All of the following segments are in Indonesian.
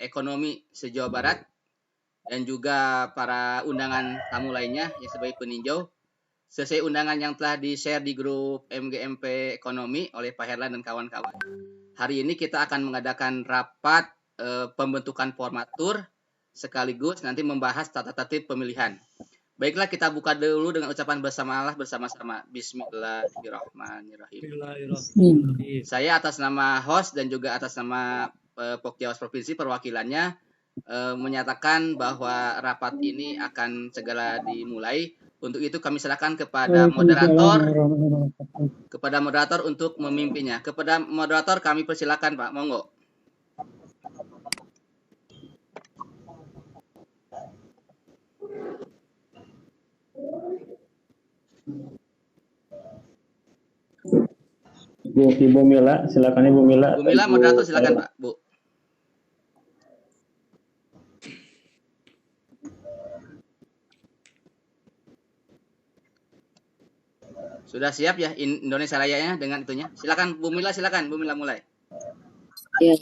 Ekonomi se-Jawa Barat dan juga para undangan tamu lainnya yang sebagai peninjau. Sesuai undangan yang telah di-share di grup MGMP Ekonomi oleh Pak Herlan dan kawan-kawan. Hari ini kita akan mengadakan rapat pembentukan formatur sekaligus nanti membahas tata tertib pemilihan. Baiklah, kita buka dulu dengan ucapan bersama Allah bersama-sama. Bismillahirrahmanirrahim. Saya atas nama host dan juga atas nama Pokjawas Provinsi perwakilannya menyatakan bahwa rapat ini akan segera dimulai. Untuk itu kami serahkan kepada moderator untuk memimpinnya. Kepada moderator kami persilakan, Pak. Monggo. Ibu Mila, silakan Ibu Mila. Bu Mila, moderator silakan, Pak. Bu. Sudah siap ya Indonesia Raya-nya dengan itunya? Silakan Bu Mila, silakan Bu Mila mulai. Ya.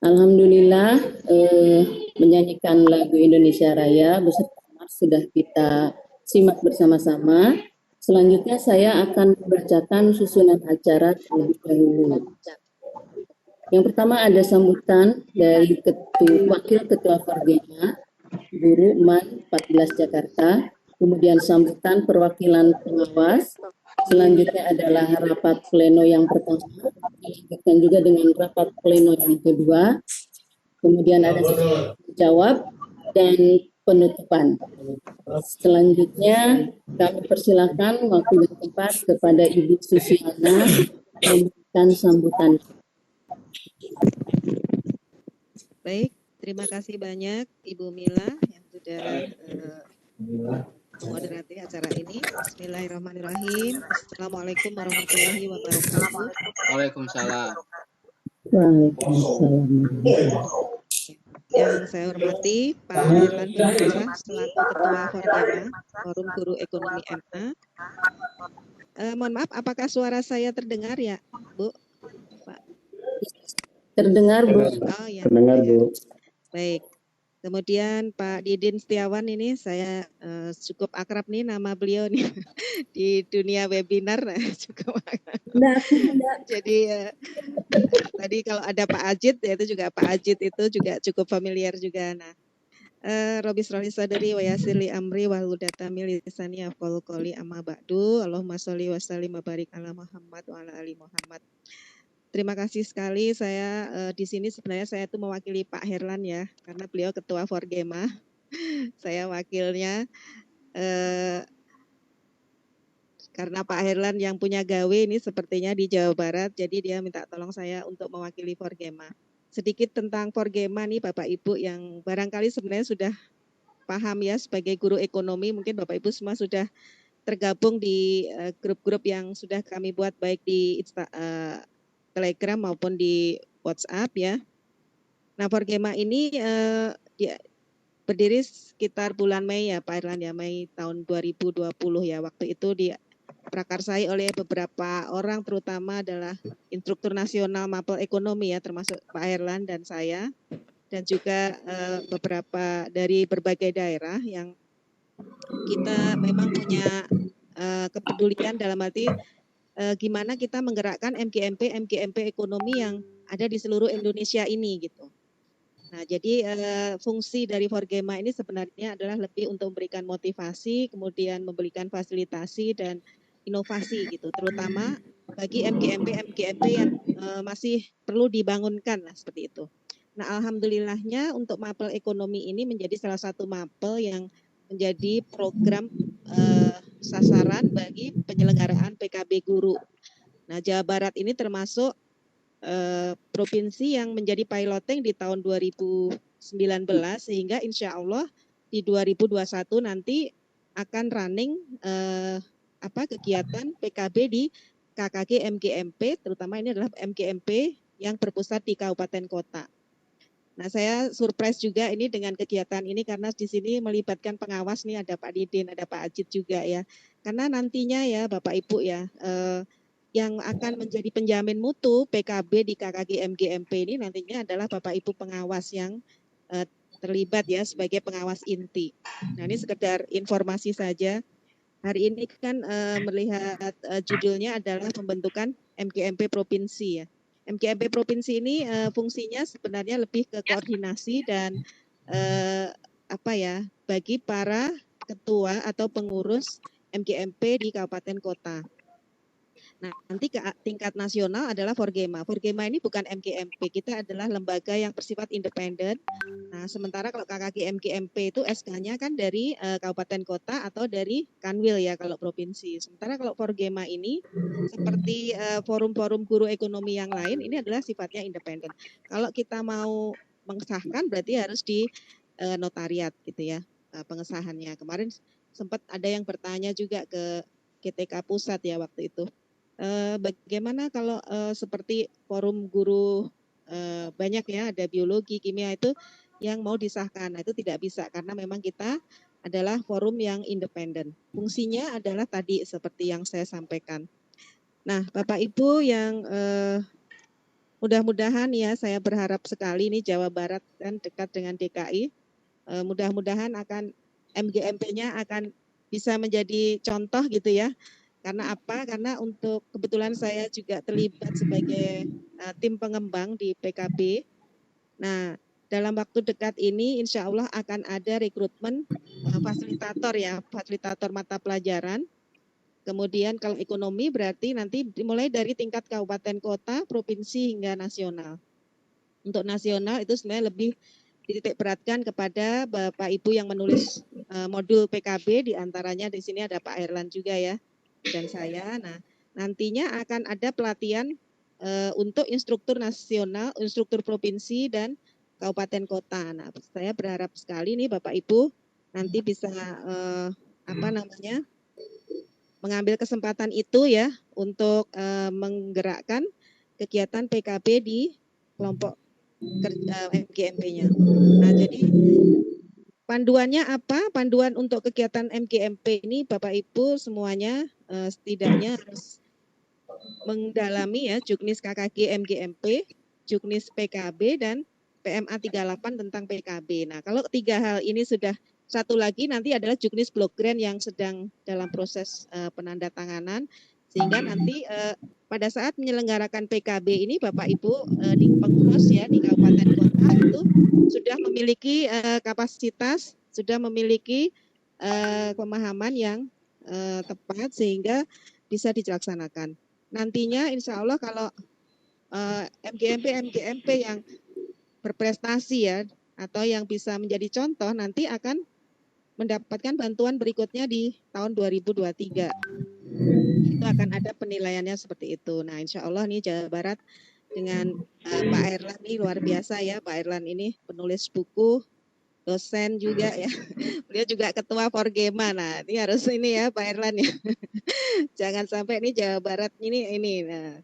Alhamdulillah menyanyikan lagu Indonesia Raya beserta Mars sudah kita simak bersama-sama. Selanjutnya saya akan membacakan susunan acara terlebih dahulu. Yang pertama ada sambutan dari Wakil Ketua Forgema, Guru MAN 14 Jakarta, kemudian sambutan perwakilan pengawas, selanjutnya adalah rapat pleno yang pertama, dilanjutkan juga dengan rapat pleno yang kedua, kemudian ada jawab dan penutupan. Selanjutnya kami persilakan waktu dan tempat kepada Ibu Susiana memberikan sambutan. Baik, terima kasih banyak Ibu Mila yang sudah moderasi acara ini. Bismillahirrahmanirrahim. Assalamualaikum warahmatullahi wabarakatuh. Waalaikumsalam. Waalaikumsalam. Yang saya hormati Pak Herlan Bernasa selaku Ketua Forgema, Forum Guru Ekonomi MA. Mohon maaf, apakah suara saya terdengar ya, Bu? Pak. Terdengar, Bu. Oh ya. Terdengar, Bu. Baik. Kemudian Pak Didin Setiawan ini saya cukup akrab nih nama beliau nih di dunia webinar cukup akrab. Jadi tadi kalau ada Pak Ajit ya itu juga Pak Ajit itu juga cukup familiar juga. Nah, Robis Sadari wa yasirli amri wa hudata min lisani yafqahu qawli amma ba'du. Allahumma sholli wa sallim wa barik ala Muhammad wa ala ali Muhammad. Terima kasih sekali. Saya di sini sebenarnya saya itu mewakili Pak Herlan ya, karena beliau Ketua Forgema. Saya wakilnya karena Pak Herlan yang punya gawe ini sepertinya di Jawa Barat, jadi dia minta tolong saya untuk mewakili Forgema. Sedikit tentang Forgema nih Bapak Ibu yang barangkali sebenarnya sudah paham ya sebagai guru ekonomi, mungkin Bapak Ibu semua sudah tergabung di grup-grup yang sudah kami buat baik di Telegram maupun di WhatsApp ya. Nah, Forgema ini berdiri sekitar bulan Mei ya Pak Herlan ya, Mei tahun 2020 ya. Waktu itu diprakarsai oleh beberapa orang, terutama adalah instruktur nasional mapel ekonomi ya, termasuk Pak Herlan dan saya, dan juga beberapa dari berbagai daerah yang kita memang punya kepedulian dalam arti gimana kita menggerakkan MGMP ekonomi yang ada di seluruh Indonesia ini gitu. Nah, jadi fungsi dari Forgema ini sebenarnya adalah lebih untuk memberikan motivasi, kemudian memberikan fasilitasi dan inovasi gitu, terutama bagi MGMP yang masih perlu dibangunkan lah seperti itu. Nah, alhamdulillahnya untuk mapel ekonomi ini menjadi salah satu mapel yang menjadi program sasaran bagi penyelenggaraan PKB guru. Nah, Jawa Barat ini termasuk provinsi yang menjadi piloting di tahun 2019 sehingga insya Allah di 2021 nanti akan running kegiatan PKB di KKG MGMP, terutama ini adalah MGMP yang berpusat di kabupaten kota. Nah, saya surprise juga ini dengan kegiatan ini karena di sini melibatkan pengawas nih, ada Pak Didin, ada Pak Ajit juga ya. Karena nantinya ya Bapak Ibu ya, yang akan menjadi penjamin mutu PKB di KKG MGMP ini nantinya adalah Bapak Ibu pengawas yang terlibat ya sebagai pengawas inti. Nah ini sekedar informasi saja. Hari ini kan melihat judulnya adalah pembentukan MGMP Provinsi ya. MGMP Provinsi ini fungsinya sebenarnya lebih ke koordinasi dan bagi para ketua atau pengurus MGMP di kabupaten kota. Nah, nanti ke tingkat nasional adalah Forgema. Forgema ini bukan MGMP, kita adalah lembaga yang bersifat independen. Nah, sementara kalau KKG MGMP itu SK-nya kan dari kabupaten kota atau dari Kanwil ya kalau provinsi. Sementara kalau Forgema ini seperti forum-forum guru ekonomi yang lain, ini adalah sifatnya independen. Kalau kita mau mengesahkan berarti harus di notariat gitu ya, pengesahannya. Kemarin sempat ada yang bertanya juga ke GTK Pusat ya waktu itu. Bagaimana kalau seperti forum guru banyak ya, ada biologi, kimia itu yang mau disahkan. Nah, itu tidak bisa karena memang kita adalah forum yang independen. Fungsinya adalah tadi seperti yang saya sampaikan. Nah, Bapak Ibu yang mudah-mudahan ya, saya berharap sekali ini Jawa Barat kan dekat dengan DKI. Mudah-mudahan akan MGMP-nya akan bisa menjadi contoh gitu ya. Karena apa? Karena untuk kebetulan saya juga terlibat sebagai tim pengembang di PKB. Nah, dalam waktu dekat ini insya Allah akan ada rekrutmen fasilitator ya, fasilitator mata pelajaran. Kemudian kalau ekonomi berarti nanti dimulai dari tingkat kabupaten kota, provinsi hingga nasional. Untuk nasional itu sebenarnya lebih dititik beratkan kepada Bapak Ibu yang menulis modul PKB, diantaranya di sini ada Pak Erlan juga ya, dan saya. Nah, nantinya akan ada pelatihan untuk instruktur nasional, instruktur provinsi dan kabupaten kota. Nah, saya berharap sekali nih Bapak Ibu nanti bisa mengambil kesempatan itu ya untuk menggerakkan kegiatan PKB di kelompok MGMP-nya. Nah, jadi panduannya apa? Panduan untuk kegiatan MGMP ini Bapak Ibu semuanya setidaknya harus mendalami ya Juknis KKG MGMP, Juknis PKB dan PMA 38 tentang PKB. Nah, kalau tiga hal ini sudah, satu lagi nanti adalah Juknis Blok Grant yang sedang dalam proses penandatanganan, sehingga nanti pada saat menyelenggarakan PKB ini Bapak Ibu di pengurus ya di kabupaten kota itu sudah memiliki kapasitas, sudah memiliki pemahaman yang tepat sehingga bisa dilaksanakan. Nantinya insya Allah kalau MGMP yang berprestasi ya atau yang bisa menjadi contoh nanti akan mendapatkan bantuan berikutnya di tahun 2023. Itu akan ada penilaiannya seperti itu. Nah, insya Allah nih Jawa Barat dengan Pak Erlan ini luar biasa ya. Pak Erlan ini penulis buku, dosen juga ya. Dia juga ketua Forgema. Nah, ini harus ini ya Pak Erlan ya. Jangan sampai ini Jawa Barat ini. Nah,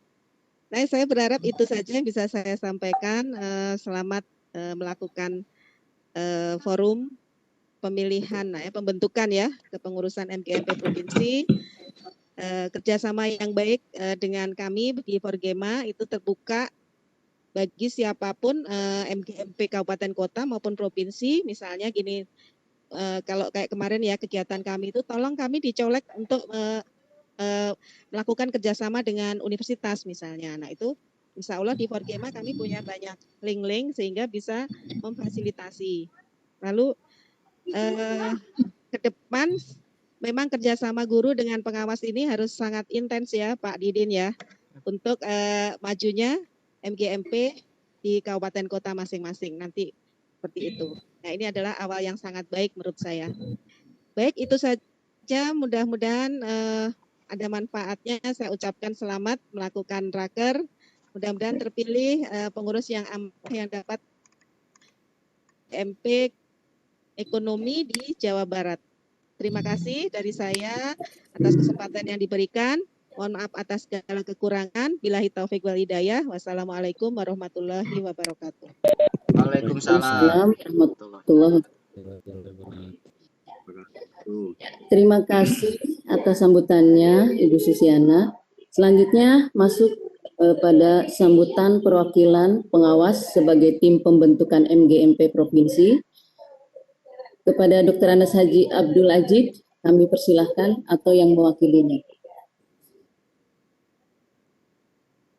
saya berharap itu saja yang bisa saya sampaikan. Selamat melakukan forum pemilihan, pembentukan ya kepengurusan MGMP Provinsi. Kerjasama yang baik dengan kami di Forgema itu terbuka bagi siapapun MGMP Kabupaten Kota maupun Provinsi. Misalnya gini, kalau kayak kemarin ya kegiatan kami itu tolong kami dicolek untuk melakukan kerjasama dengan universitas misalnya. Nah itu insya Allah di Forgema kami punya banyak link-link sehingga bisa memfasilitasi. Lalu ke depan memang kerjasama guru dengan pengawas ini harus sangat intens ya Pak Didin ya untuk majunya MGMP di kabupaten kota masing-masing nanti seperti itu. Nah ini adalah awal yang sangat baik menurut saya. Baik itu saja, mudah-mudahan ada manfaatnya. Saya ucapkan selamat melakukan raker. Mudah-mudahan terpilih pengurus yang dapat MP ekonomi di Jawa Barat. Terima kasih dari saya atas kesempatan yang diberikan. Mohon maaf atas segala kekurangan. Billahi taufik wal hidayah. Wassalamualaikum warahmatullahi wabarakatuh. Waalaikumsalam warahmatullahi wabarakatuh. Terima kasih atas sambutannya Ibu Susiana. Selanjutnya masuk pada sambutan perwakilan pengawas sebagai tim pembentukan MGMP Provinsi. Kepada Dr. Anas Haji Abdul Ajid, kami persilahkan atau yang mewakilinya.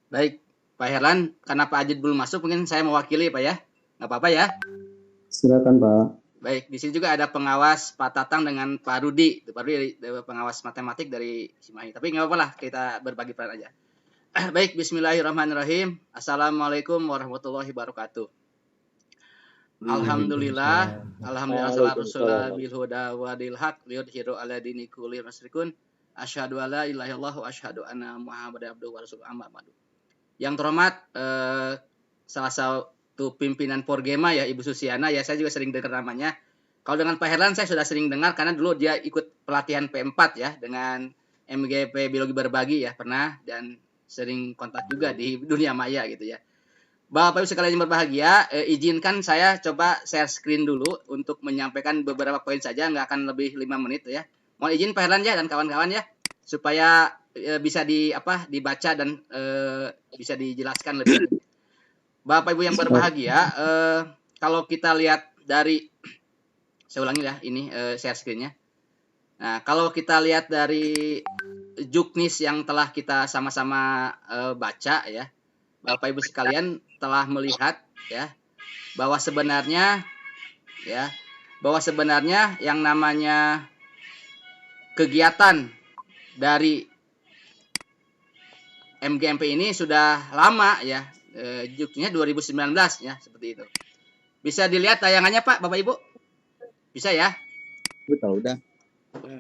Baik, Pak Herlan, karena Pak Ajid belum masuk, mungkin saya mewakili Pak ya. Nggak apa-apa ya. Silakan Pak. Baik, di sini juga ada pengawas Pak Tatang dengan Pak Rudi. Pak Rudi pengawas matematik dari Cimahi. Tapi nggak apa-apa lah, kita berbagi peran aja. Baik, bismillahirrahmanirrahim. Assalamualaikum warahmatullahi wabarakatuh. Alhamdulillah salatu wassalamu bil huda wa dil haq liyudhiru ala dini kulli musyrikun. Asyhadu alla ilaha illallah wa asyhadu anna Muhammadar abduhu wa rasuluhu amma ba'du. Yang terhormat salah satu pimpinan Porgema ya Ibu Susiana ya, saya juga sering dengar namanya. Kalau dengan Pak Herlan saya sudah sering dengar karena dulu dia ikut pelatihan P4 ya dengan MGP Biologi Berbagi ya pernah, dan sering kontak juga di dunia maya gitu ya. Bapak Ibu sekalian yang berbahagia, izinkan saya coba share screen dulu untuk menyampaikan beberapa poin saja, nggak akan lebih 5 menit ya. Mohon izin Pak Herlan ya dan kawan-kawan ya, supaya bisa dibaca dan bisa dijelaskan lebih. Bapak Ibu yang berbahagia, kalau kita lihat dari, saya ulangi ya ini share screen-nya. Nah, kalau kita lihat dari juknis yang telah kita sama-sama baca ya, Bapak Ibu sekalian telah melihat ya bahwa sebenarnya yang namanya kegiatan dari MGMP ini sudah lama ya, juknisnya 2019 ya, seperti itu. Bisa dilihat tayangannya Pak, Bapak Ibu? Bisa ya? Udah.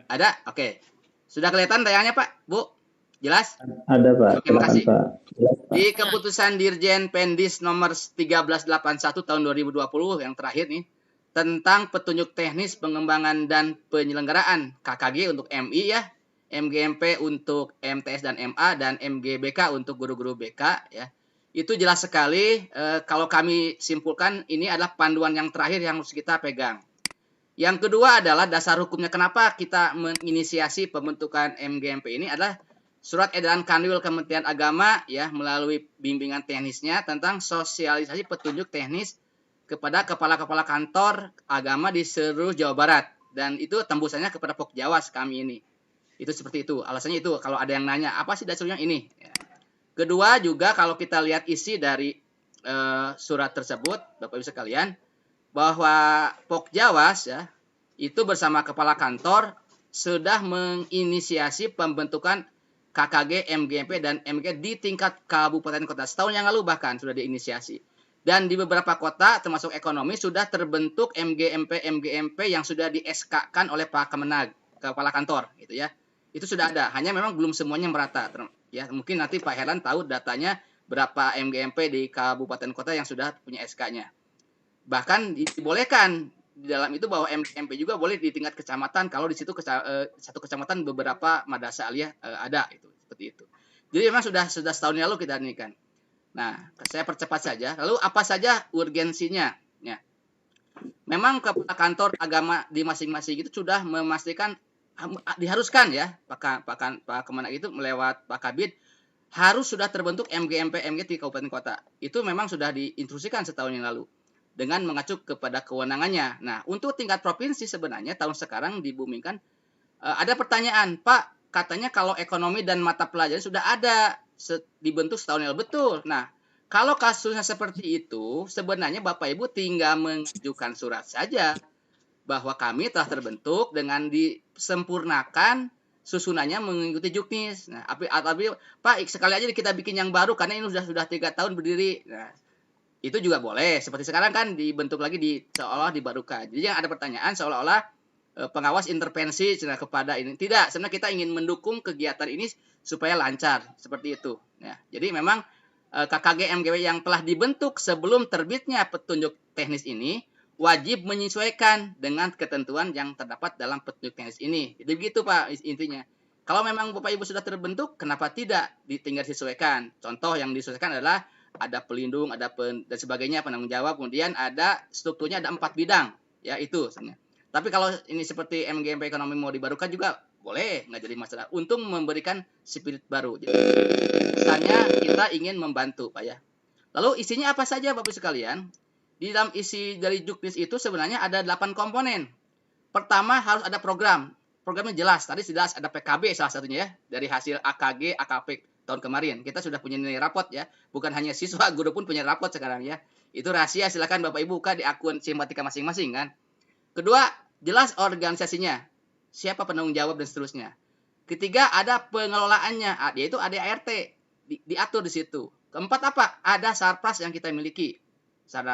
Ada? Oke. Sudah kelihatan tayangannya Pak, Bu? Jelas? Ada Pak. Oke, makasih. Pak. Jelas, Pak. Di keputusan Dirjen Pendis nomor 1381 tahun 2020 yang terakhir nih, tentang petunjuk teknis pengembangan dan penyelenggaraan KKG untuk MI ya, MGMP untuk MTS dan MA, dan MGBK untuk guru-guru BK ya. Itu jelas sekali, kalau kami simpulkan ini adalah panduan yang terakhir yang harus kita pegang. Yang kedua adalah dasar hukumnya kenapa kita menginisiasi pembentukan MGMP ini adalah Surat Edaran Kanwil Kementerian Agama ya melalui bimbingan teknisnya tentang sosialisasi petunjuk teknis kepada kepala-kepala kantor agama di seluruh Jawa Barat, dan itu tembusannya kepada Pokjawas kami ini. Itu seperti itu. Alasannya itu kalau ada yang nanya apa sih dasarnya ini. Ya. Kedua juga kalau kita lihat isi dari surat tersebut Bapak Ibu sekalian, bahwa Pokjawas ya itu bersama kepala kantor sudah menginisiasi pembentukan KKG, MGMP, dan MG di tingkat kabupaten kota. Setahun yang lalu bahkan sudah diinisiasi. Dan di beberapa kota termasuk ekonomi sudah terbentuk MGMP yang sudah di-SK-kan oleh Pak Kemenag, kepala kantor gitu ya. Itu sudah ada, hanya memang belum semuanya merata. Ya, mungkin nanti Pak Herlan tahu datanya berapa MGMP di kabupaten kota yang sudah punya SK-nya. Bahkan dibolehkan di dalam itu bahwa MGMP juga boleh di tingkat kecamatan kalau di situ satu kecamatan beberapa madrasah aliyah ada, itu seperti itu. Jadi memang sudah setahun lalu kita ini kan. Nah, saya percepat saja. Lalu apa saja urgensinya? Ya. Memang kepala kantor agama di masing-masing itu sudah memastikan diharuskan ya Pak Kemenag itu melewat Pak Kabid harus sudah terbentuk MGMP di kabupaten kota. Itu memang sudah diinstruksikan setahun yang lalu dengan mengacu kepada kewenangannya. Nah, untuk tingkat provinsi sebenarnya tahun sekarang dibumingkan ada pertanyaan, Pak, katanya kalau ekonomi dan mata pelajaran sudah ada dibentuk setahun yang lalu. Betul. Nah, kalau kasusnya seperti itu, sebenarnya Bapak Ibu tinggal mengajukan surat saja bahwa kami telah terbentuk dengan disempurnakan susunannya mengikuti juknis. Nah, Pak, sekali aja kita bikin yang baru karena ini sudah 3 tahun berdiri. Nah, itu juga boleh. Seperti sekarang kan dibentuk lagi seolah dibarukan. Jadi yang ada pertanyaan seolah-olah pengawas intervensi kepada ini. Tidak, sebenarnya kita ingin mendukung kegiatan ini supaya lancar. Seperti itu. Ya, jadi memang KKG MGW yang telah dibentuk sebelum terbitnya petunjuk teknis ini wajib menyesuaikan dengan ketentuan yang terdapat dalam petunjuk teknis ini. Jadi begitu Pak intinya. Kalau memang Bapak Ibu sudah terbentuk, kenapa tidak tinggal disesuaikan? Contoh yang disesuaikan adalah ada pelindung, ada dan sebagainya, penanggung jawab, kemudian ada strukturnya ada 4 bidang, ya itu sebenarnya. Tapi kalau ini seperti MGMP ekonomi mau dibarukan juga boleh, nggak jadi masalah. Untuk memberikan spirit baru. Jadi, kesannya kita ingin membantu, Pak ya. Lalu isinya apa saja, Bapak sekalian? Di dalam isi dari Juknis itu sebenarnya ada 8 komponen. Pertama harus ada program. Programnya jelas. Tadi jelas ada PKB salah satunya ya. Dari hasil AKG, AKP tahun kemarin. Kita sudah punya nilai rapot ya. Bukan hanya siswa, guru pun punya rapot sekarang ya. Itu rahasia, silakan Bapak Ibu buka di akun Simatika masing-masing kan. Kedua, jelas organisasinya. Siapa penanggung jawab dan seterusnya. Ketiga, ada pengelolaannya, yaitu ADART. Diatur di situ. Keempat apa? Ada sarpras yang kita miliki.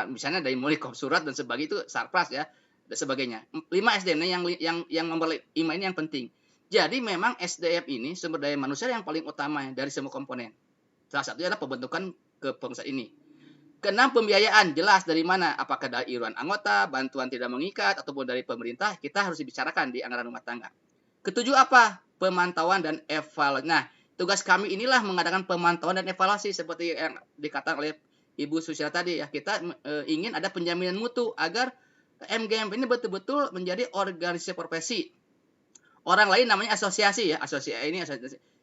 Misalnya dari mulai surat dan sebagainya itu sarpras ya dan sebagainya. 5 SDM yang nomor 5 ini yang penting. Jadi memang SDM ini sumber daya manusia yang paling utama dari semua komponen. Salah satunya adalah pembentukan kepengurusan ini. Keenam, pembiayaan jelas dari mana? Apakah dari iuran anggota, bantuan tidak mengikat ataupun dari pemerintah, kita harus dibicarakan di anggaran rumah tangga. Ketujuh apa? Pemantauan dan evaluasi. Nah, tugas kami inilah mengadakan pemantauan dan evaluasi seperti yang dikatakan oleh Ibu Susila tadi ya. Kita ingin ada penjaminan mutu agar MGMP ini betul-betul menjadi organisasi profesi. Orang lain namanya asosiasi ya. Asosiasi.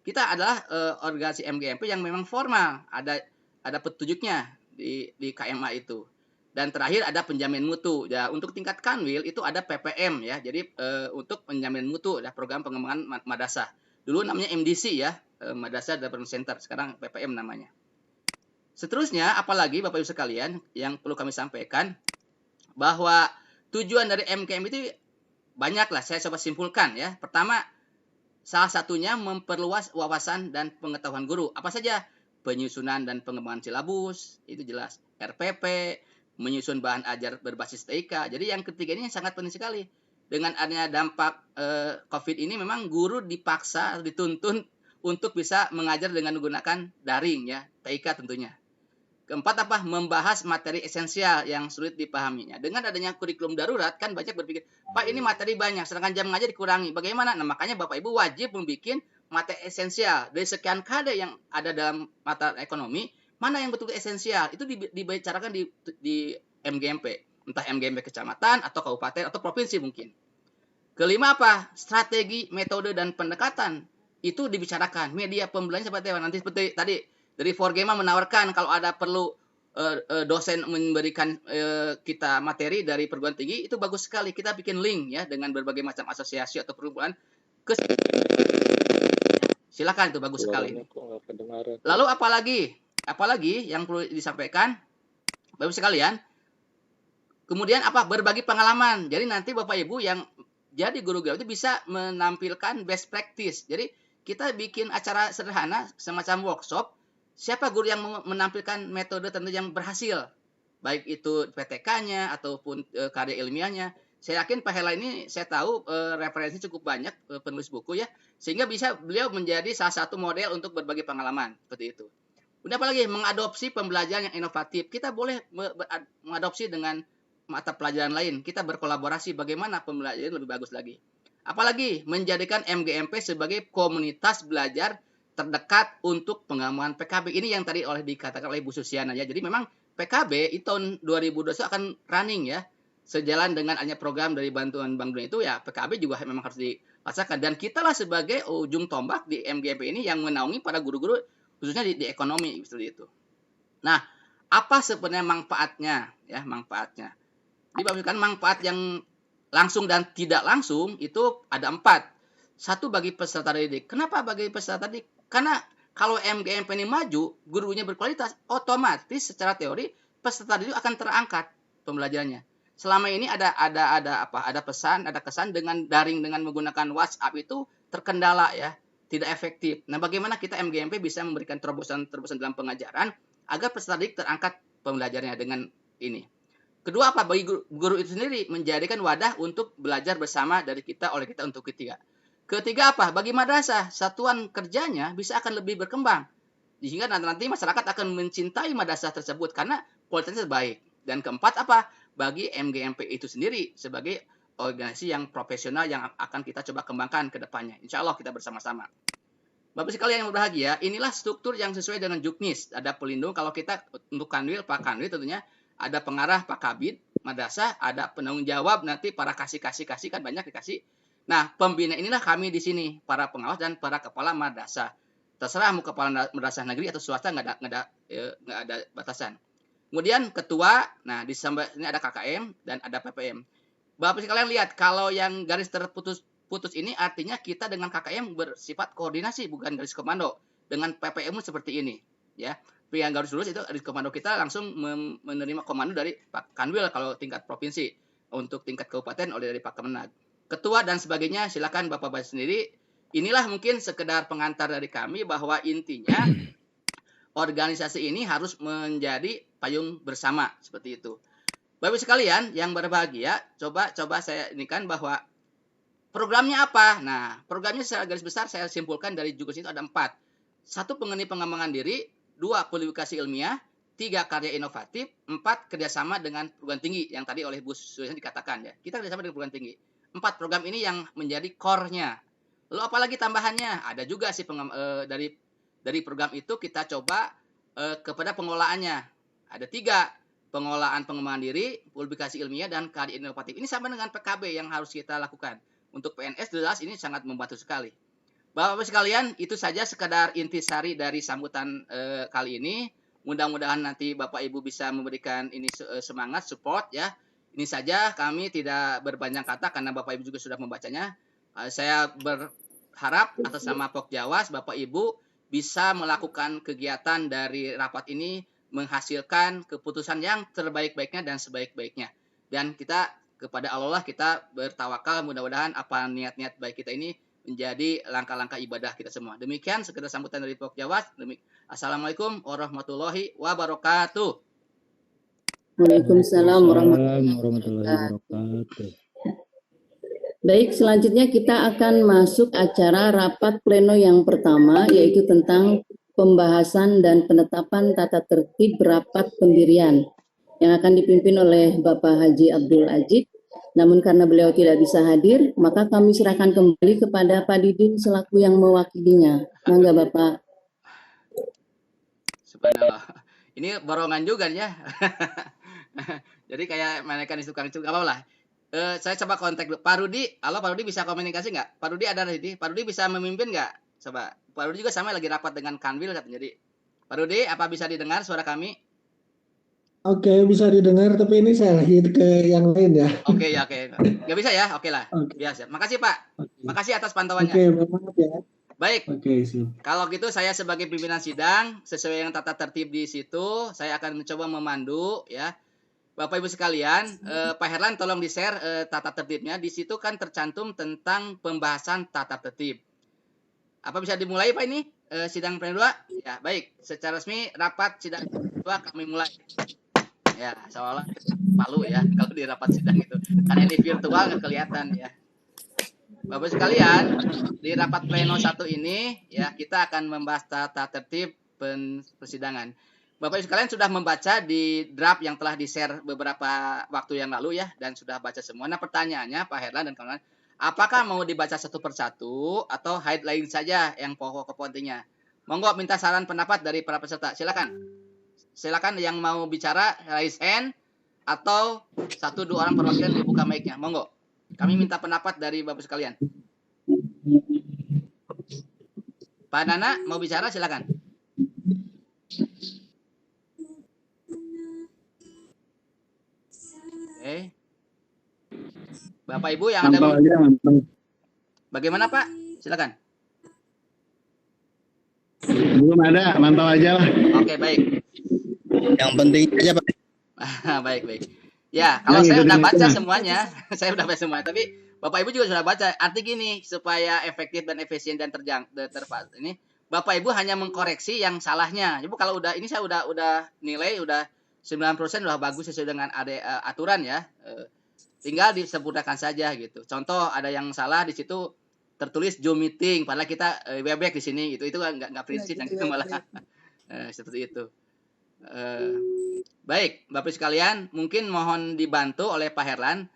Kita adalah organisasi MGMP yang memang formal, ada petunjuknya di KMA itu. Dan terakhir ada penjaminan mutu. Ya, untuk tingkat kanwil itu ada PPM ya. Jadi untuk penjaminan mutu ya, program pengembangan madrasah. Dulu namanya MDC ya, Madrasah Development Center, sekarang PPM namanya. Seterusnya, apalagi Bapak Ibu sekalian yang perlu kami sampaikan bahwa tujuan dari MKM itu banyak lah, saya coba simpulkan ya. Pertama, salah satunya memperluas wawasan dan pengetahuan guru. Apa saja? Penyusunan dan pengembangan silabus, itu jelas. RPP, menyusun bahan ajar berbasis TIK. Jadi yang ketiga ini sangat penting sekali. Dengan adanya dampak COVID ini memang guru dipaksa, dituntun untuk bisa mengajar dengan menggunakan daring ya, TIK tentunya. Keempat apa? Membahas materi esensial yang sulit dipahaminya. Dengan adanya kurikulum darurat kan banyak berpikir, Pak ini materi banyak, sedangkan jam mengajar dikurangi. Bagaimana? Nah makanya Bapak Ibu wajib membuat materi esensial. Dari sekian KD yang ada dalam mata ekonomi, mana yang betul esensial? Itu dibicarakan di MGMP. Entah MGMP kecamatan, atau kabupaten, atau provinsi mungkin. Kelima apa? Strategi, metode, dan pendekatan. Itu dibicarakan. Media pembelajaran seperti apa? Nanti seperti tadi, dari Forgema menawarkan kalau ada perlu dosen memberikan kita materi dari perguruan tinggi, itu bagus sekali. Kita bikin link ya dengan berbagai macam asosiasi atau perkumpulan. Silakan, itu bagus sekali. Lalu apalagi yang perlu disampaikan, Bapak sekalian, kemudian apa? Berbagi pengalaman. Jadi nanti Bapak Ibu yang jadi guru-guru itu bisa menampilkan best practice. Jadi kita bikin acara sederhana semacam workshop. Siapa guru yang menampilkan metode tentu yang berhasil, baik itu PTK-nya ataupun karya ilmiahnya. Saya yakin Pak Hela ini saya tahu referensi cukup banyak penulis buku ya, sehingga bisa beliau menjadi salah satu model untuk berbagi pengalaman seperti itu. Udah apalagi mengadopsi pembelajaran yang inovatif. Kita boleh mengadopsi dengan mata pelajaran lain. Kita berkolaborasi bagaimana pembelajaran lebih bagus lagi. Apalagi menjadikan MGMP sebagai komunitas belajar terdekat untuk pengembangan PKB. Ini yang tadi dikatakan oleh Bu Susiana ya. Jadi memang PKB itu tahun 2021 akan running ya. Sejalan dengan adanya program dari bantuan Bank Dunia itu ya, PKB juga memang harus dilaksanakan. Dan kitalah sebagai ujung tombak di MGMP ini yang menaungi para guru-guru khususnya di ekonomi seperti itu. Nah, apa sebenarnya manfaatnya ya, manfaatnya? Dibagikan manfaat yang langsung dan tidak langsung itu ada 4. Satu bagi peserta didik. Kenapa bagi peserta didik? Karena kalau MGMP ini maju, gurunya berkualitas, otomatis secara teori peserta didik akan terangkat pembelajarannya. Selama ini ada pesan, ada kesan dengan daring dengan menggunakan WhatsApp itu terkendala ya, tidak efektif. Nah, bagaimana kita MGMP bisa memberikan terobosan dalam pengajaran agar peserta didik terangkat pembelajarannya dengan ini. Kedua apa? Bagi guru itu sendiri menjadikan wadah untuk belajar bersama dari kita oleh kita untuk ketiga. Ketiga apa? Bagi madrasah, satuan kerjanya bisa akan lebih berkembang. Sehingga nanti masyarakat akan mencintai madrasah tersebut karena kualitasnya baik. Dan keempat apa? Bagi MGMP itu sendiri sebagai organisasi yang profesional yang akan kita coba kembangkan ke depannya. Insya Allah kita bersama-sama. Bapak sekalian yang berbahagia, inilah struktur yang sesuai dengan Juknis. Ada pelindung kalau kita untuk kanwil, Pak Kanwil tentunya ada pengarah Pak Kabid, madrasah, ada penanggung jawab nanti para kasih kan banyak dikasih. Nah, pembina inilah kami di sini, para pengawas dan para kepala madrasah. Terserah mau kepala madrasah negeri atau swasta, nggak ada batasan. Kemudian ketua, nah di ini ada KKM dan ada PPM. Bapak sekalian lihat, kalau yang garis terputus ini artinya kita dengan KKM bersifat koordinasi, bukan garis komando. Dengan PPM seperti ini, ya. Yang garis lurus itu garis komando, kita langsung menerima komando dari Pak Kanwil kalau tingkat provinsi. Untuk tingkat kabupaten oleh dari Pak Kemenag. Ketua dan sebagainya silakan Bapak baca sendiri. Inilah mungkin sekedar pengantar dari kami bahwa intinya organisasi ini harus menjadi payung bersama seperti itu. Bapak sekalian yang berbahagia, coba saya inikan bahwa programnya apa? Nah, programnya secara garis besar saya simpulkan dari jurus itu ada 4. 1, mengenai pengembangan diri. 2, publikasi ilmiah. 3, karya inovatif. 4, kerjasama dengan perguruan tinggi yang tadi oleh Bu Susan dikatakan ya. Kita kerjasama dengan perguruan tinggi. 4 program ini yang menjadi core-nya. Lalu apalagi tambahannya? Ada juga sih dari program itu kita coba kepada pengelolaannya. Ada 3, pengelolaan pengembangan diri, publikasi ilmiah, dan karya inovatif. Ini sama dengan PKB yang harus kita lakukan. Untuk PNS jelas ini sangat membantu sekali. Bapak-Bapak sekalian, itu saja sekadar intisari dari sambutan kali ini. Mudah-mudahan nanti Bapak Ibu bisa memberikan ini semangat, support ya. Ini saja, kami tidak berpanjang kata karena Bapak Ibu juga sudah membacanya. Saya berharap atas nama Pokjawas, Bapak Ibu bisa melakukan kegiatan dari rapat ini menghasilkan keputusan yang terbaik-baiknya dan sebaik-baiknya. Dan kita kepada Allah kita bertawakal, mudah-mudahan apa niat-niat baik kita ini menjadi langkah-langkah ibadah kita semua. Demikian sekedar sambutan dari Pokjawas. Assalamualaikum warahmatullahi wabarakatuh. Waalaikumsalam warahmatullahi wabarakatuh. Baik, selanjutnya kita akan masuk acara rapat pleno yang pertama, yaitu tentang pembahasan dan penetapan tata tertib rapat pendirian yang akan dipimpin oleh Bapak Haji Abdul Ajid. Namun karena beliau tidak bisa hadir, maka kami serahkan kembali kepada Pak Didin selaku yang mewakilinya. Mangga Bapak. Subhanallah. Ini borongan juga ya. Jadi kayak menaikkan di tukang cukur, apa lah. Saya coba kontak dulu. Pak Rudi, halo Pak Rudi, bisa komunikasi nggak? Pak Rudi ada di sini. Pak Rudi bisa memimpin nggak? Coba. Pak Rudi juga sama lagi rapat dengan Kanwil katanya. Jadi Pak Rudi, apa bisa didengar suara kami? Oke, bisa didengar, tapi ini saya lagi ke yang lain ya. Oke ya, oke. Nggak bisa ya? Oke lah. Biasa. Makasih Pak. Makasih atas pantauannya. Oke, maaf ya. Baik. Oke, sip. Kalau gitu saya sebagai pimpinan sidang, sesuai dengan tata tertib di situ, saya akan mencoba memandu ya. Bapak Ibu sekalian, Pak Herlan tolong di-share tata tertibnya. Di situ kan tercantum tentang pembahasan tata tertib. Apa bisa dimulai Pak ini? Sidang pleno 2? Ya, baik. Secara resmi rapat sidang 2 kami mulai. Ya, seolah Palu ya kalau di rapat sidang itu. Karena ini virtual nggak kelihatan ya. Bapak sekalian, di rapat pleno 1 ini ya kita akan membahas tata tertib persidangan. Bapak sekalian sudah membaca di draft yang telah di-share beberapa waktu yang lalu ya, dan sudah baca semua. Nah pertanyaannya Pak Herlan dan kawan-kawan, apakah mau dibaca satu persatu atau headline saja yang pokok-pokok pentingnya? Monggo minta saran pendapat dari para peserta. Silakan. Silakan yang mau bicara raise hand atau 1-2 orang perwakilan dibuka mic-nya. Monggo. Kami minta pendapat dari Bapak sekalian. Pak Nana mau bicara silakan. Oke. Bapak Ibu yang Mantau ada aja, mantau. bagaimana Pak? Silakan. Belum ada, mantau aja lah. Oke, baik. Yang penting aja Pak. Baik. Ya, kalau Yang saya udah itu baca mah. semuanya, saya udah baca semua. Tapi Bapak Ibu juga sudah baca. Arti gini, supaya efektif dan efisien dan terpas ini, Bapak Ibu hanya mengkoreksi yang salahnya. Jadi kalau udah ini saya udah nilai udah 9% udah bagus sesuai dengan aturan ya. Tinggal disempurnakan saja gitu. Contoh ada yang salah di situ tertulis Zoom meeting, padahal kita Webex di sini gitu. Itu nggak prinsip yang itu malah seperti itu. Baik, Bapak sekalian, mungkin mohon dibantu oleh Pak Herlan.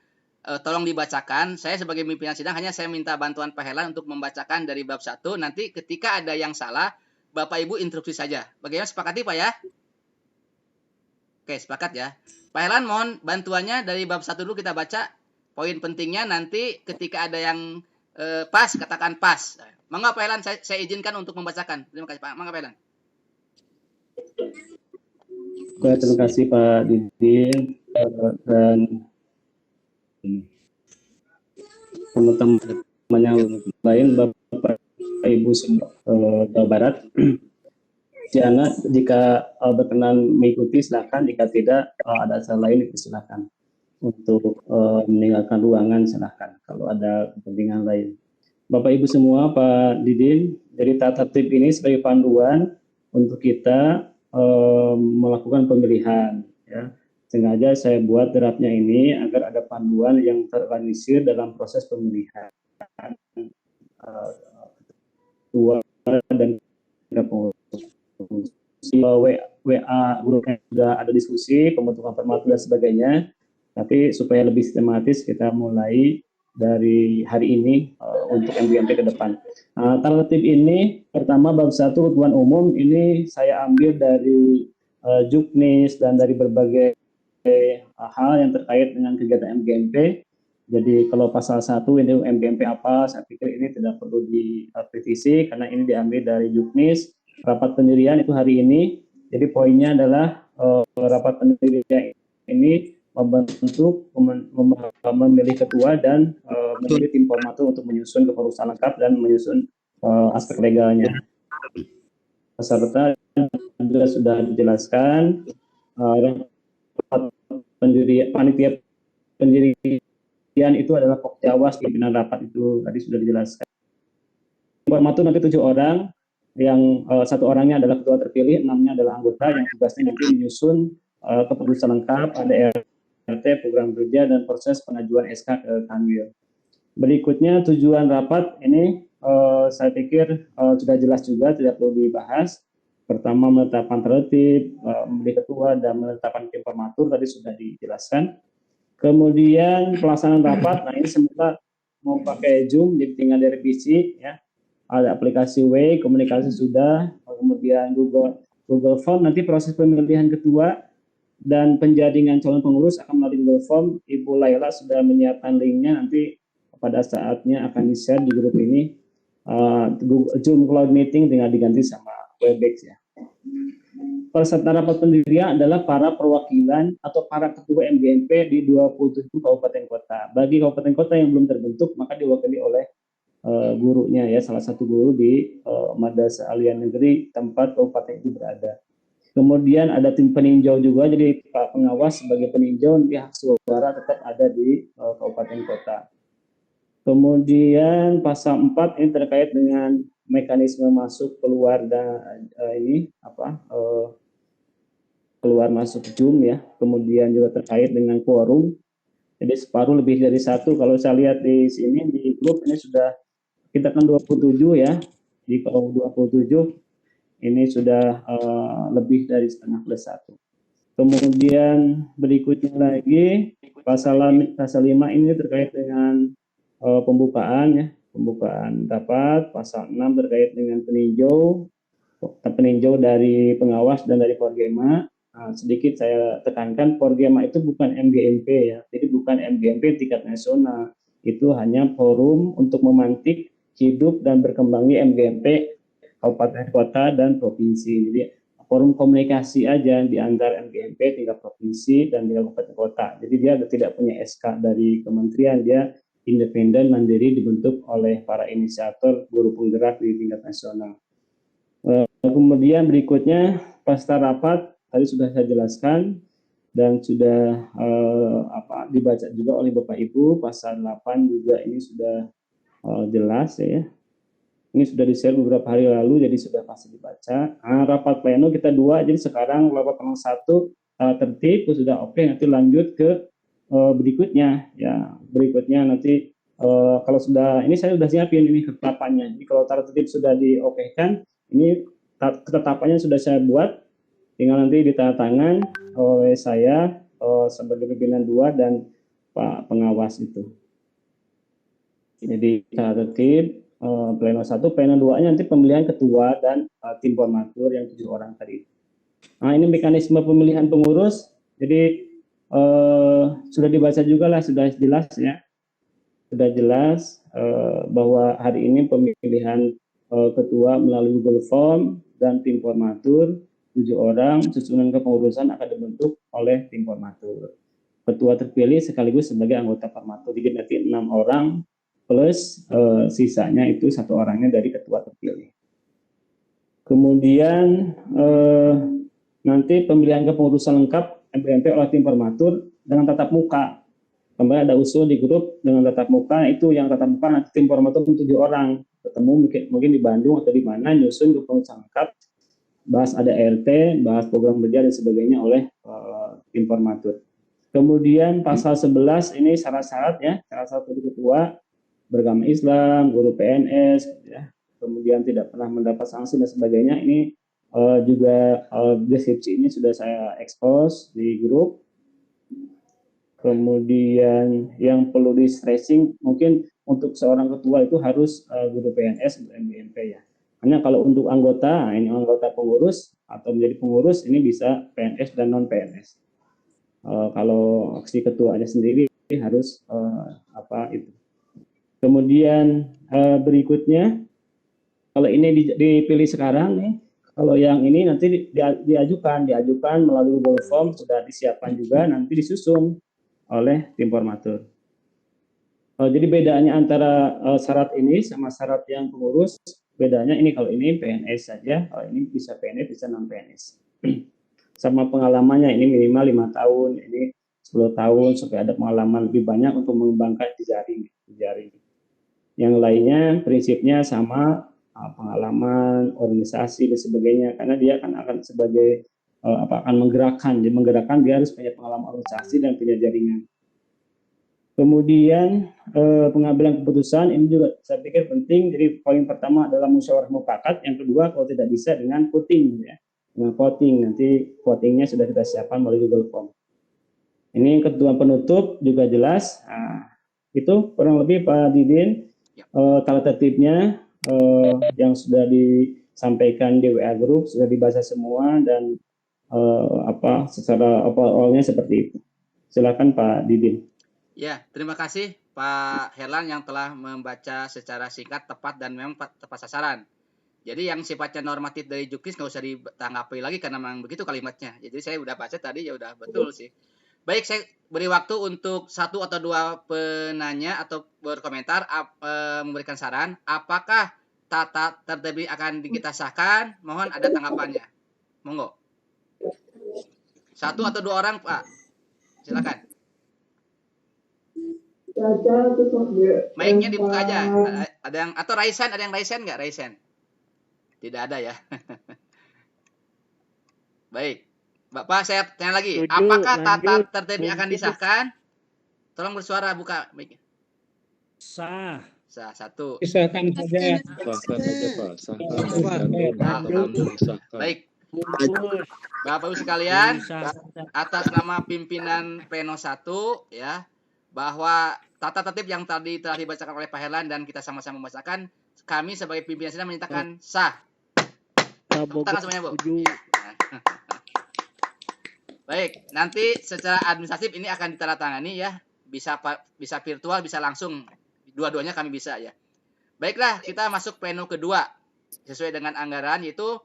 Tolong dibacakan. Saya sebagai pimpinan sidang hanya saya minta bantuan Pak Herlan untuk membacakan dari bab 1. Nanti ketika ada yang salah, Bapak Ibu instruksi saja. Bagaimana, sepakati Pak ya? Oke, sepakat ya. Pak Herlan mohon bantuannya dari bab 1 dulu kita baca. Poin pentingnya nanti ketika ada yang Pas, katakan pas. Mangga Pak Elan, saya izinkan untuk membacakan. Terima kasih Pak. Mangga Pak Elan. Terima kasih Pak Didin dan teman-teman yang lain, Bapak Ibu semua Jawa Barat. Jana, jika berkenan mengikuti silakan, jika tidak ada acara lain silakan. Untuk meninggalkan ruangan silakan kalau ada kepentingan lain. Bapak Ibu semua, Pak Didin, jadi tata tertib ini sebagai panduan untuk kita melakukan pemilihan. Ya. Sengaja saya buat draftnya ini agar ada panduan yang terorganisir dalam proses pemilihan ketua dan pengurus. WA grupnya sudah ada diskusi, pembentukan permatur dan sebagainya. Tapi supaya lebih sistematis kita mulai dari hari ini untuk MGMP ke depan. Tata tertib ini pertama bab 1 ketentuan umum ini saya ambil dari Juknis dan dari berbagai hal yang terkait dengan kegiatan MGMP. Jadi kalau pasal 1 ini MGMP apa, saya pikir ini tidak perlu direvisi karena ini diambil dari Juknis. Rapat pendirian itu hari ini. Jadi poinnya adalah rapat pendirian ini membentuk, memilih ketua dan memilih tim formatur untuk menyusun kepengurusan lengkap dan menyusun aspek legalnya. Serta juga sudah dijelaskan panitia pendirian itu adalah Pokjawas, pimpinan rapat itu tadi sudah dijelaskan. Formatur nanti 7 orang, yang 1 orangnya adalah ketua terpilih, 6-nya adalah anggota yang tugasnya nanti menyusun kepengurusan lengkap, ada RT, program kerja, dan proses pengajuan SK ke Kanwil. Berikutnya tujuan rapat ini saya pikir sudah jelas juga, tidak perlu dibahas. Pertama menetapkan tertib, memilih ketua, dan menetapkan tim formatur tadi sudah dijelaskan. Kemudian pelaksanaan rapat, nah ini semula mau pakai Zoom, jadi tinggal direvisi ya. Ada aplikasi Way, komunikasi sudah, kemudian Google Form, nanti proses pemilihan ketua dan penjaringan calon pengurus akan melalui Google Form. Ibu Laila sudah menyiapkan linknya, nanti pada saatnya akan di-share di grup ini. Zoom Cloud Meeting tinggal diganti sama Webex ya. Peserta rapat pendirian adalah para perwakilan atau para ketua MGMP di 27 kabupaten kota. Bagi kabupaten kota yang belum terbentuk, maka diwakili oleh gurunya ya, salah satu guru di Madrasah Aliyah Negeri tempat kabupaten itu berada. Kemudian ada tim peninjau juga, jadi Pak Pengawas sebagai peninjau nanti hak suara tetap ada di kabupaten kota. Kemudian pasal 4 ini terkait dengan mekanisme masuk keluar dan keluar masuk Zoom ya. Kemudian juga terkait dengan quorum. Jadi separuh lebih dari 1. Kalau saya lihat di sini di grup ini sudah kita kan 27 ya. Di kalau 27 ini sudah lebih dari setengah plus 1. Kemudian berikutnya lagi pasal 5 ini terkait dengan pembukaan ya, pembukaan rapat. Pasal 6 terkait dengan peninjau dari pengawas dan dari Porgema. Sedikit saya tekankan, Porgema itu bukan MGMP ya, jadi bukan MGMP tingkat nasional, itu hanya forum untuk memantik hidup dan berkembangnya MGMP kabupaten kota dan provinsi. Jadi forum komunikasi aja di antara MGMP tingkat provinsi dan tingkat kabupaten kota. Jadi dia tidak punya SK dari kementerian, dia independen mandiri dibentuk oleh para inisiator guru penggerak di tingkat nasional. Kemudian berikutnya pasca rapat tadi sudah saya jelaskan dan sudah dibaca juga oleh Bapak Ibu. Pasal 8 juga ini sudah jelas ya. Ini sudah di-share beberapa hari lalu, jadi sudah pasti dibaca. Rapat pleno kita 2, jadi sekarang rapat pleno 1 tertib sudah oke. Nanti lanjut ke berikutnya ya. Berikutnya nanti kalau sudah, ini saya sudah siapin ini ketetapannya. Jadi kalau tertib sudah diokekan, ini ketetapannya sudah saya buat, tinggal nanti ditandatangan oleh saya sebagai pimpinan 2 dan Pak Pengawas itu. Jadi tertib pleno 1, pleno 2-nya nanti pemilihan ketua dan tim formatur yang 7 orang tadi. Nah, ini mekanisme pemilihan pengurus. Jadi sudah dibaca juga lah, sudah jelas ya. Sudah jelas bahwa hari ini pemilihan ketua melalui Google Form dan tim formatur 7 orang, susunan kepengurusan akan dibentuk oleh tim formatur. Ketua terpilih sekaligus sebagai anggota formatur, jadi nanti 6 orang plus sisanya itu 1 orangnya dari ketua terpilih. Kemudian nanti pemilihan kepengurusan lengkap MGMP oleh tim formatur dengan tatap muka. Kembali ada usul di grup dengan tatap muka, itu yang tatap muka nanti tim formatur 7 orang ketemu mungkin di Bandung atau di mana, nyusun kepengurusan lengkap, bahas ada RT, bahas program kerja dan sebagainya oleh tim formatur. Kemudian pasal 11 ini syarat-syarat ya, syarat-syarat dari ketua beragama Islam, guru PNS, ya. Kemudian tidak pernah mendapat sanksi dan sebagainya. Ini juga deskripsi ini sudah saya expose di grup. Kemudian yang perlu di stressing mungkin untuk seorang ketua itu harus guru PNS untuk MGMP ya. Hanya kalau untuk anggota, ini anggota pengurus atau menjadi pengurus ini bisa PNS dan non PNS. Kalau si ketuanya sendiri harus itu. Kemudian berikutnya, kalau ini dipilih sekarang nih, kalau yang ini nanti diajukan melalui Google Form, sudah disiapkan juga, nanti disusun oleh tim formatur. Jadi bedanya antara syarat ini sama syarat yang pengurus, bedanya ini kalau ini PNS saja, kalau ini bisa PNS, bisa non PNS. Sama pengalamannya ini minimal 5 tahun, ini 10 tahun, supaya ada pengalaman lebih banyak untuk mengembangkan jejaring. Yang lainnya prinsipnya sama, pengalaman, organisasi dan sebagainya, karena dia akan sebagai akan menggerakkan dia harus punya pengalaman organisasi dan punya jaringan. Kemudian pengambilan keputusan ini juga saya pikir penting. Jadi poin pertama adalah musyawarah mufakat, yang kedua kalau tidak bisa dengan voting ya. Dengan voting, nanti votingnya sudah kita siapkan melalui Google Form. Ini ketentuan penutup juga jelas. Itu kurang lebih Pak Didin tata tertibnya yang sudah disampaikan di WA Group, sudah dibaca semua dan secara overall-nya seperti itu. Silakan Pak Didin. Ya, terima kasih Pak Herlan yang telah membaca secara singkat, tepat dan memang tepat sasaran. Jadi yang sifatnya normatif dari Juknis nggak usah ditanggapi lagi karena memang begitu kalimatnya. Jadi saya udah baca tadi, ya udah betul sih. Baik, saya beri waktu untuk 1 atau 2 penanya atau berkomentar, memberikan saran. Apakah tata tertib akan kita sahkan? Mohon ada tanggapannya. Monggo. 1 atau 2 orang, Pak. Silakan. Mic-nya dibuka aja. Ada yang atau Raisen, ada yang Raisen nggak? Raisen? Tidak ada ya. Baik. Bapak, saya tanya lagi. Apakah tata tertib akan disahkan? Tolong bersuara, buka mic. Sah. Sah, 1. Disahkan saja. Sahkan saja Pak. Baik. Bapak Ibu sekalian, atas nama pimpinan Pleno 1 ya, bahwa tata tertib yang tadi telah dibacakan oleh Pak Herlan dan kita sama-sama membacakan, kami sebagai pimpinan sidang menyatakan sah. Tangan semuanya, Bu. Baik, nanti secara administratif ini akan ditandatangani ya, bisa virtual, bisa langsung, dua-duanya kami bisa ya. Baiklah, kita masuk pleno kedua sesuai dengan anggaran, yaitu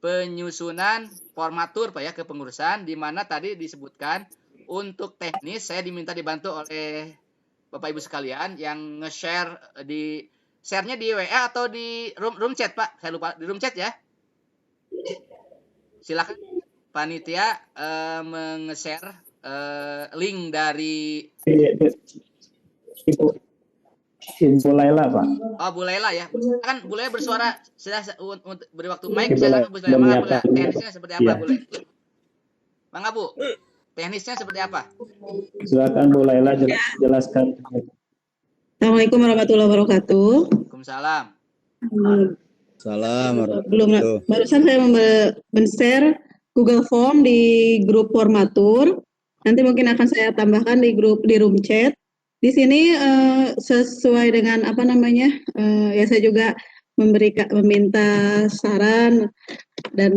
penyusunan formatur Pak ya, kepengurusan, di mana tadi disebutkan untuk teknis saya diminta dibantu oleh Bapak Ibu sekalian yang nge-share share-nya di WA atau di room chat Pak, saya lupa, di room chat ya. Silakan panitia menge-share link dari Ibu Laila Pak. Oh, Bu Laila ya. Kan Bu Laila bersuara, sudah beri waktu mic, silakan Bu Laila. Teknisnya seperti apa, Bu Laila? Mangga Bu, teknisnya seperti apa? Silakan Bu Laila jelaskan. Assalamualaikum warahmatullahi wabarakatuh. Waalaikumsalam. Salam. Barusan saya men-share Google Form di grup formatur. Nanti mungkin akan saya tambahkan di room chat. Di sini sesuai dengan ya saya juga meminta saran dan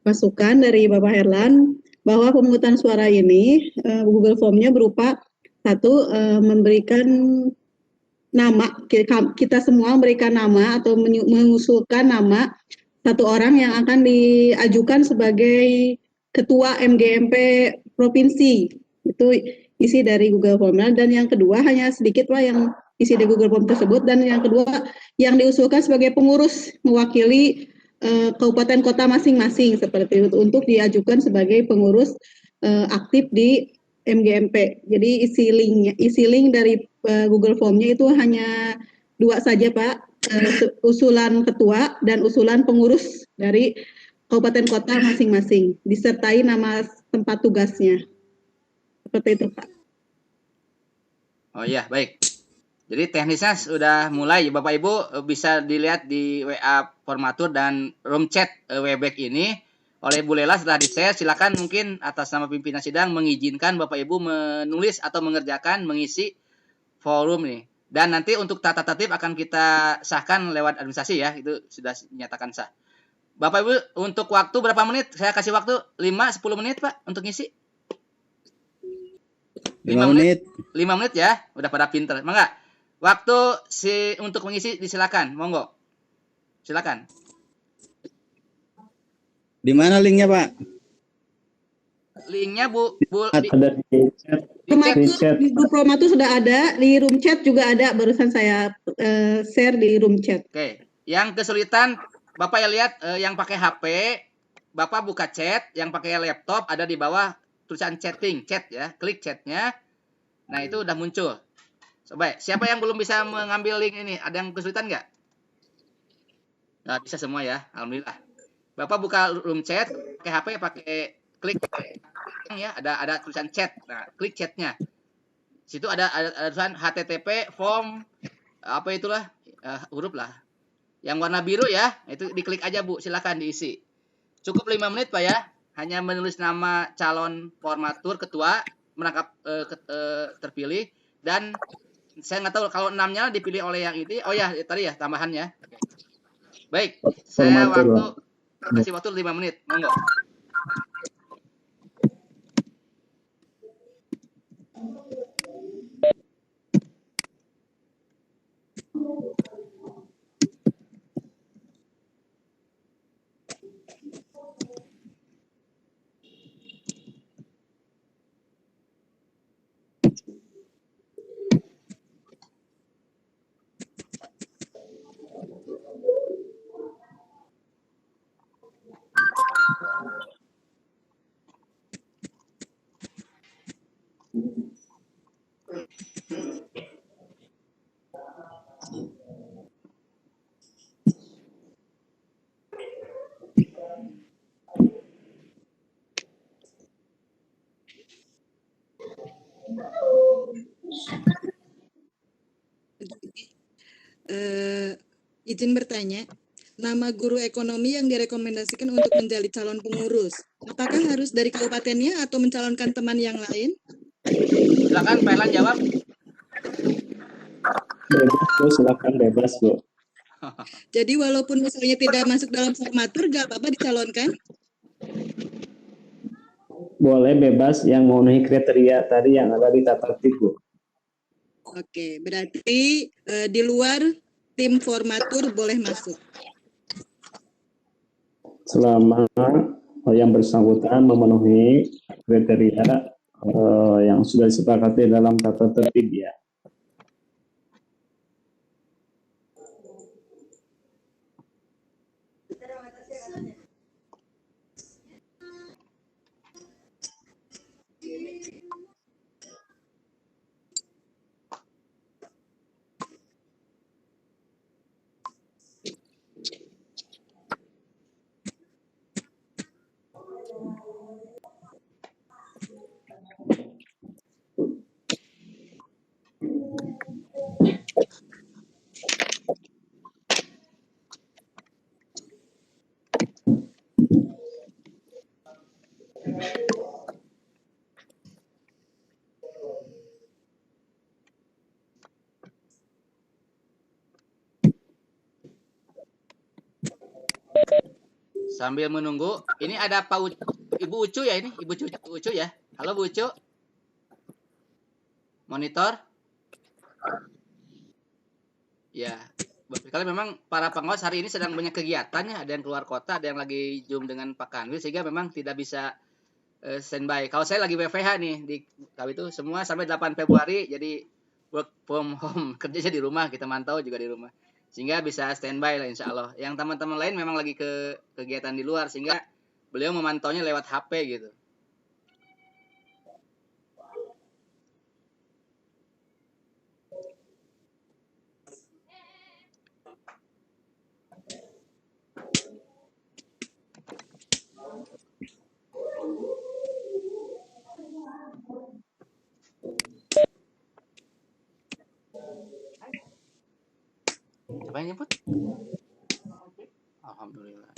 masukan dari Bapak Herlan bahwa pemungutan suara ini Google Form-nya berupa 1 memberikan nama, kita semua memberikan nama atau mengusulkan nama satu orang yang akan diajukan sebagai ketua MGMP provinsi. Itu isi dari Google Form. Dan yang kedua hanya sedikit Pak yang isi di Google Form tersebut, dan yang kedua yang diusulkan sebagai pengurus mewakili kabupaten kota masing-masing seperti itu untuk diajukan sebagai pengurus aktif di MGMP. Jadi isi link dari Google Form-nya itu hanya 2 saja Pak, usulan ketua dan usulan pengurus dari kabupaten kota masing-masing, disertai nama tempat tugasnya. Seperti itu Pak. Oh iya, baik. Jadi teknisnya sudah mulai, Bapak Ibu bisa dilihat di WA Formatur dan room chat Webex ini oleh Bu Lela setelah di-share. Silakan mungkin atas nama pimpinan sidang mengizinkan Bapak Ibu menulis atau mengerjakan mengisi forum ini. Dan nanti untuk tata tertib akan kita sahkan lewat administrasi ya, itu sudah dinyatakan sah. Bapak Ibu untuk waktu berapa menit? Saya kasih waktu 5-10 menit Pak untuk ngisi. 5 menit. 5 menit ya, udah pada pinter. Mangga. Waktu untuk mengisi disilakan, monggo. Silakan. Di mana linknya Pak? Linknya Bu Ada di chat. Di grup Promatur sudah ada, di room chat juga ada, barusan saya share di room chat. Oke, yang kesulitan Bapak ya lihat yang pakai HP, Bapak buka chat, yang pakai laptop ada di bawah tulisan chatting, chat ya, klik chatnya. Nah itu udah muncul. Coba, siapa yang belum bisa mengambil link ini? Ada yang kesulitan nggak? Nah, bisa semua ya, alhamdulillah. Bapak buka room chat, pakai HP, pakai klik ya, ada tulisan chat. Nah, klik chatnya. Situ ada tulisan HTTP form apa itulah huruf lah. Yang warna biru ya, itu diklik aja Bu, silakan diisi. Cukup 5 menit Pak ya. Hanya menulis nama calon formatur ketua merangkap terpilih, dan saya nggak tahu kalau 6-nya dipilih oleh yang ini. Oh ya, tadi ya tambahannya. Baik, saya kasih waktu 5 menit. Monggo. Izin bertanya, nama guru ekonomi yang direkomendasikan untuk menjadi calon pengurus, apakah harus dari kabupatennya atau mencalonkan teman yang lain? Silakan Pak Erlan jawab. Bebas Bu, silakan bebas Bu. Jadi walaupun misalnya tidak masuk dalam formatur, nggak apa-apa dicalonkan? Boleh bebas yang memenuhi kriteria tadi yang ada di tata tertib Bu. Oke, berarti di luar tim formatur boleh masuk. Selama yang bersangkutan memenuhi kriteria yang sudah disepakati dalam tata tertib ya. Sambil menunggu, ini ada Pak Ibu Ucu ya ini, Ibu Ucu ya. Halo Bu Ucu. Monitor. Ya, kalau memang para pengawas hari ini sedang banyak kegiatannya, ada yang keluar kota, ada yang lagi Zoom dengan Pak Kanwil, sehingga memang tidak bisa standby. Kalau saya lagi WFH nih di kami itu semua sampai 8 Februari, jadi work from home, kerjanya di rumah, kita mantau juga di rumah. Sehingga bisa standby lah insya Allah. Yang teman-teman lain memang lagi ke kegiatan di luar, sehingga beliau memantaunya lewat HP gitu. Siapa yang nyebut? Alhamdulillah.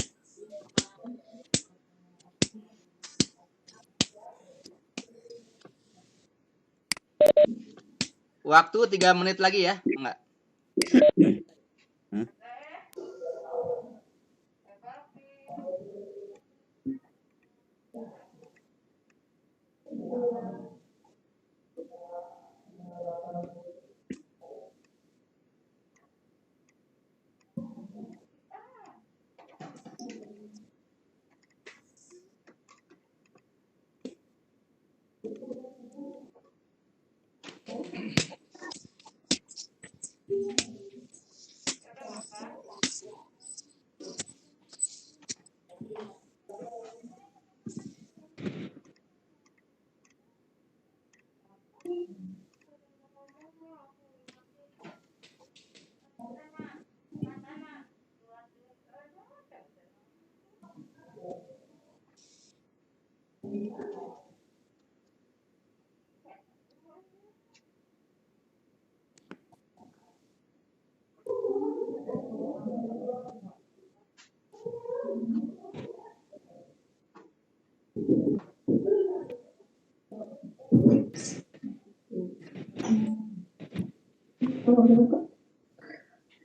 Waktu 3 menit lagi ya, enggak?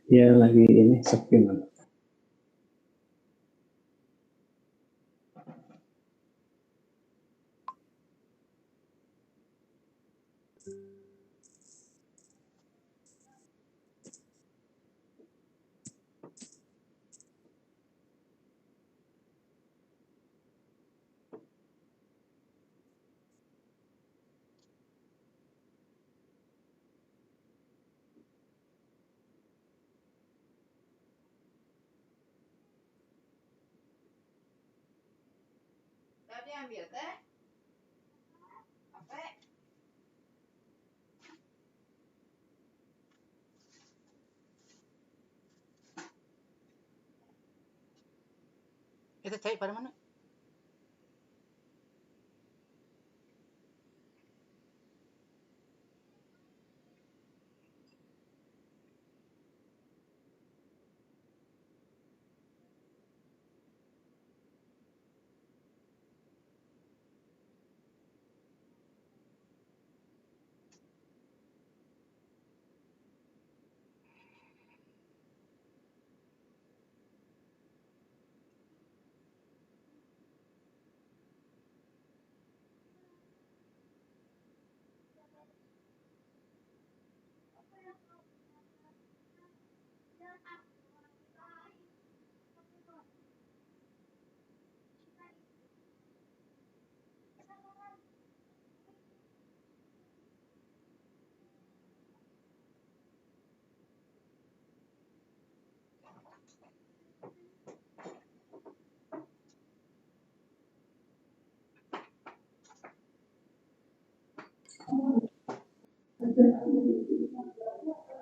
Ya lagi ini sepi banget. Tadi ambil teh. Apa? Itu cai pada mana?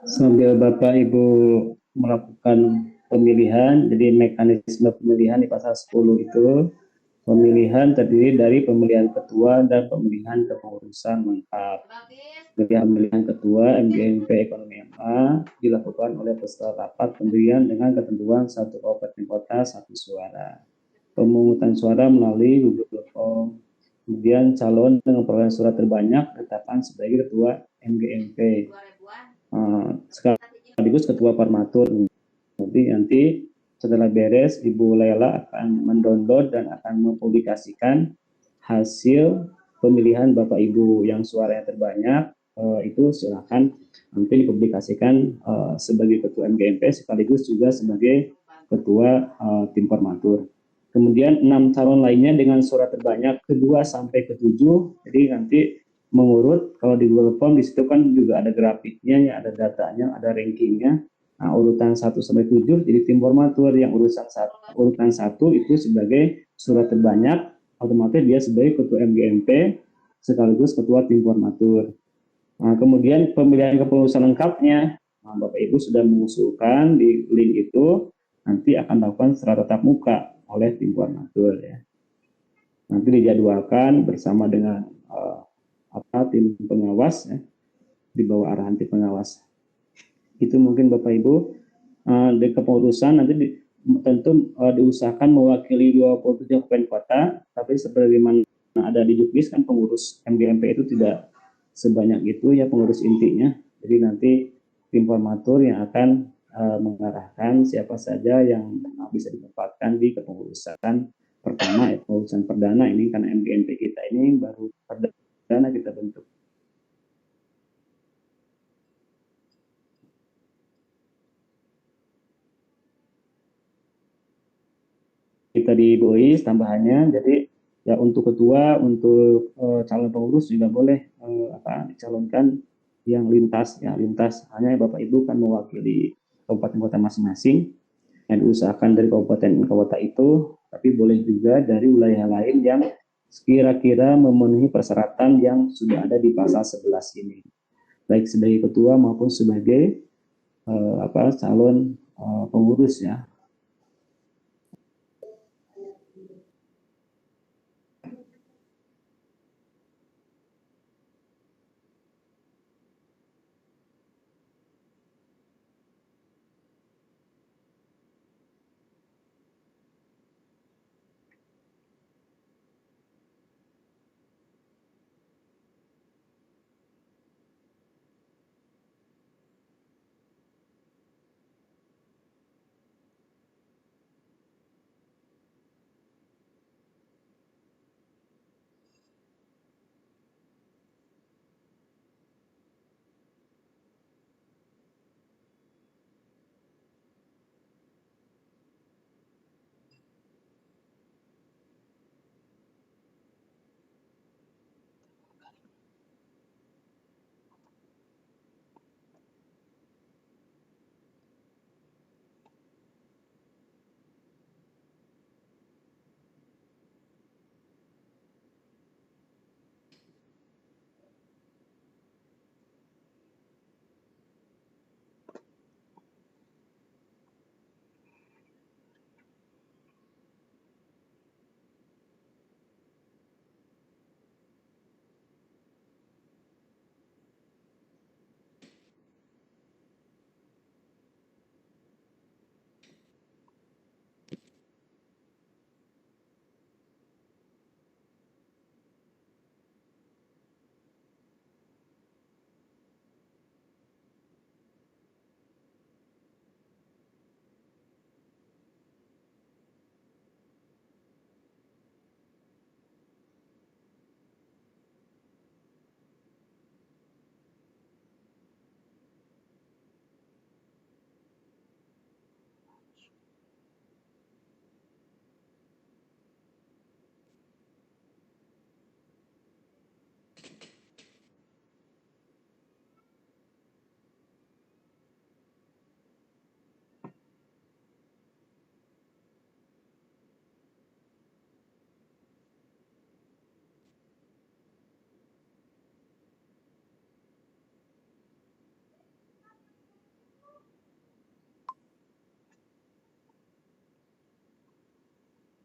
Sambil Bapak Ibu melakukan pemilihan, jadi mekanisme pemilihan di pasal 10 itu, pemilihan terdiri dari pemilihan ketua dan pemilihan kepengurusan lengkap. Pemilihan ketua MGMP Ekonomi MA dilakukan oleh peserta rapat pendirian dengan ketentuan satu kabupaten kota satu suara. Pemungutan suara melalui Google Form. Kemudian calon dengan perolehan suara terbanyak ditetapkan sebagai ketua MGMP. Sekaligus ketua Parmatur. Nanti setelah beres, Ibu Lela akan mendownload dan akan mempublikasikan hasil pemilihan Bapak Ibu yang suaranya terbanyak itu silakan nanti dipublikasikan sebagai ketua MGMP sekaligus juga sebagai ketua tim formatur. Kemudian 6 calon lainnya dengan suara terbanyak ke-2 sampai ke-7. Jadi nanti mengurut, kalau di Google Form di situ kan juga ada grafiknya, ya, ada datanya, ada rankingnya. Nah, urutan 1 sampai 7 jadi tim formatur, yang urutan 1 itu sebagai suara terbanyak, otomatis dia sebagai ketua MGMP sekaligus ketua tim formatur. Nah, kemudian pemilihan kepengurusan lengkapnya, nah, Bapak Ibu sudah mengusulkan di link itu nanti akan dilakukan secara tatap muka oleh tim formatur, ya. Nanti dijadwalkan bersama dengan tim pengawas, ya, di bawah arahan tim pengawas. Itu mungkin Bapak Ibu di kepengurusan nanti tentu diusahakan mewakili 27 kabupaten kota, tapi sebagaimana ada di Juknis kan pengurus MGMP itu tidak sebanyak itu, ya, pengurus intinya. Jadi nanti tim formatur yang akan mengarahkan siapa saja yang bisa ditempatkan di kepengurusan pertama, ya, pengurusan perdana ini, karena MGMP kita ini baru perdana kita bentuk. Kita di BOI tambahannya, jadi ya untuk ketua, untuk calon pengurus juga boleh dicalonkan yang lintas, ya, lintas. Hanya Bapak Ibu kan mewakili kabupaten kota masing-masing yang diusahakan dari kabupaten kota itu, tapi boleh juga dari wilayah lain yang kira-kira memenuhi persyaratan yang sudah ada di pasal 11 ini, baik sebagai ketua maupun sebagai calon pengurus, ya.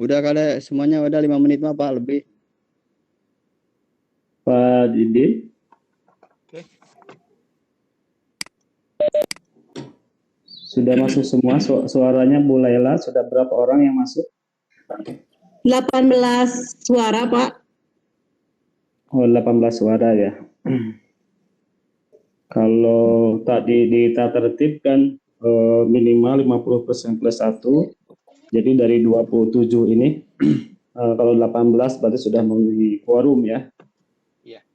Udah kali semuanya, udah 5 menit mah Pak, lebih. Pak Didin. Sudah masuk semua suaranya Bu Laila, sudah berapa orang yang masuk? 18 suara, Pak. Oh, 18 suara, ya. Kalau tadi di tata tertib kan minimal 50% plus 1. Jadi dari 27 ini, kalau 18 berarti sudah memenuhi quorum, ya. Iya.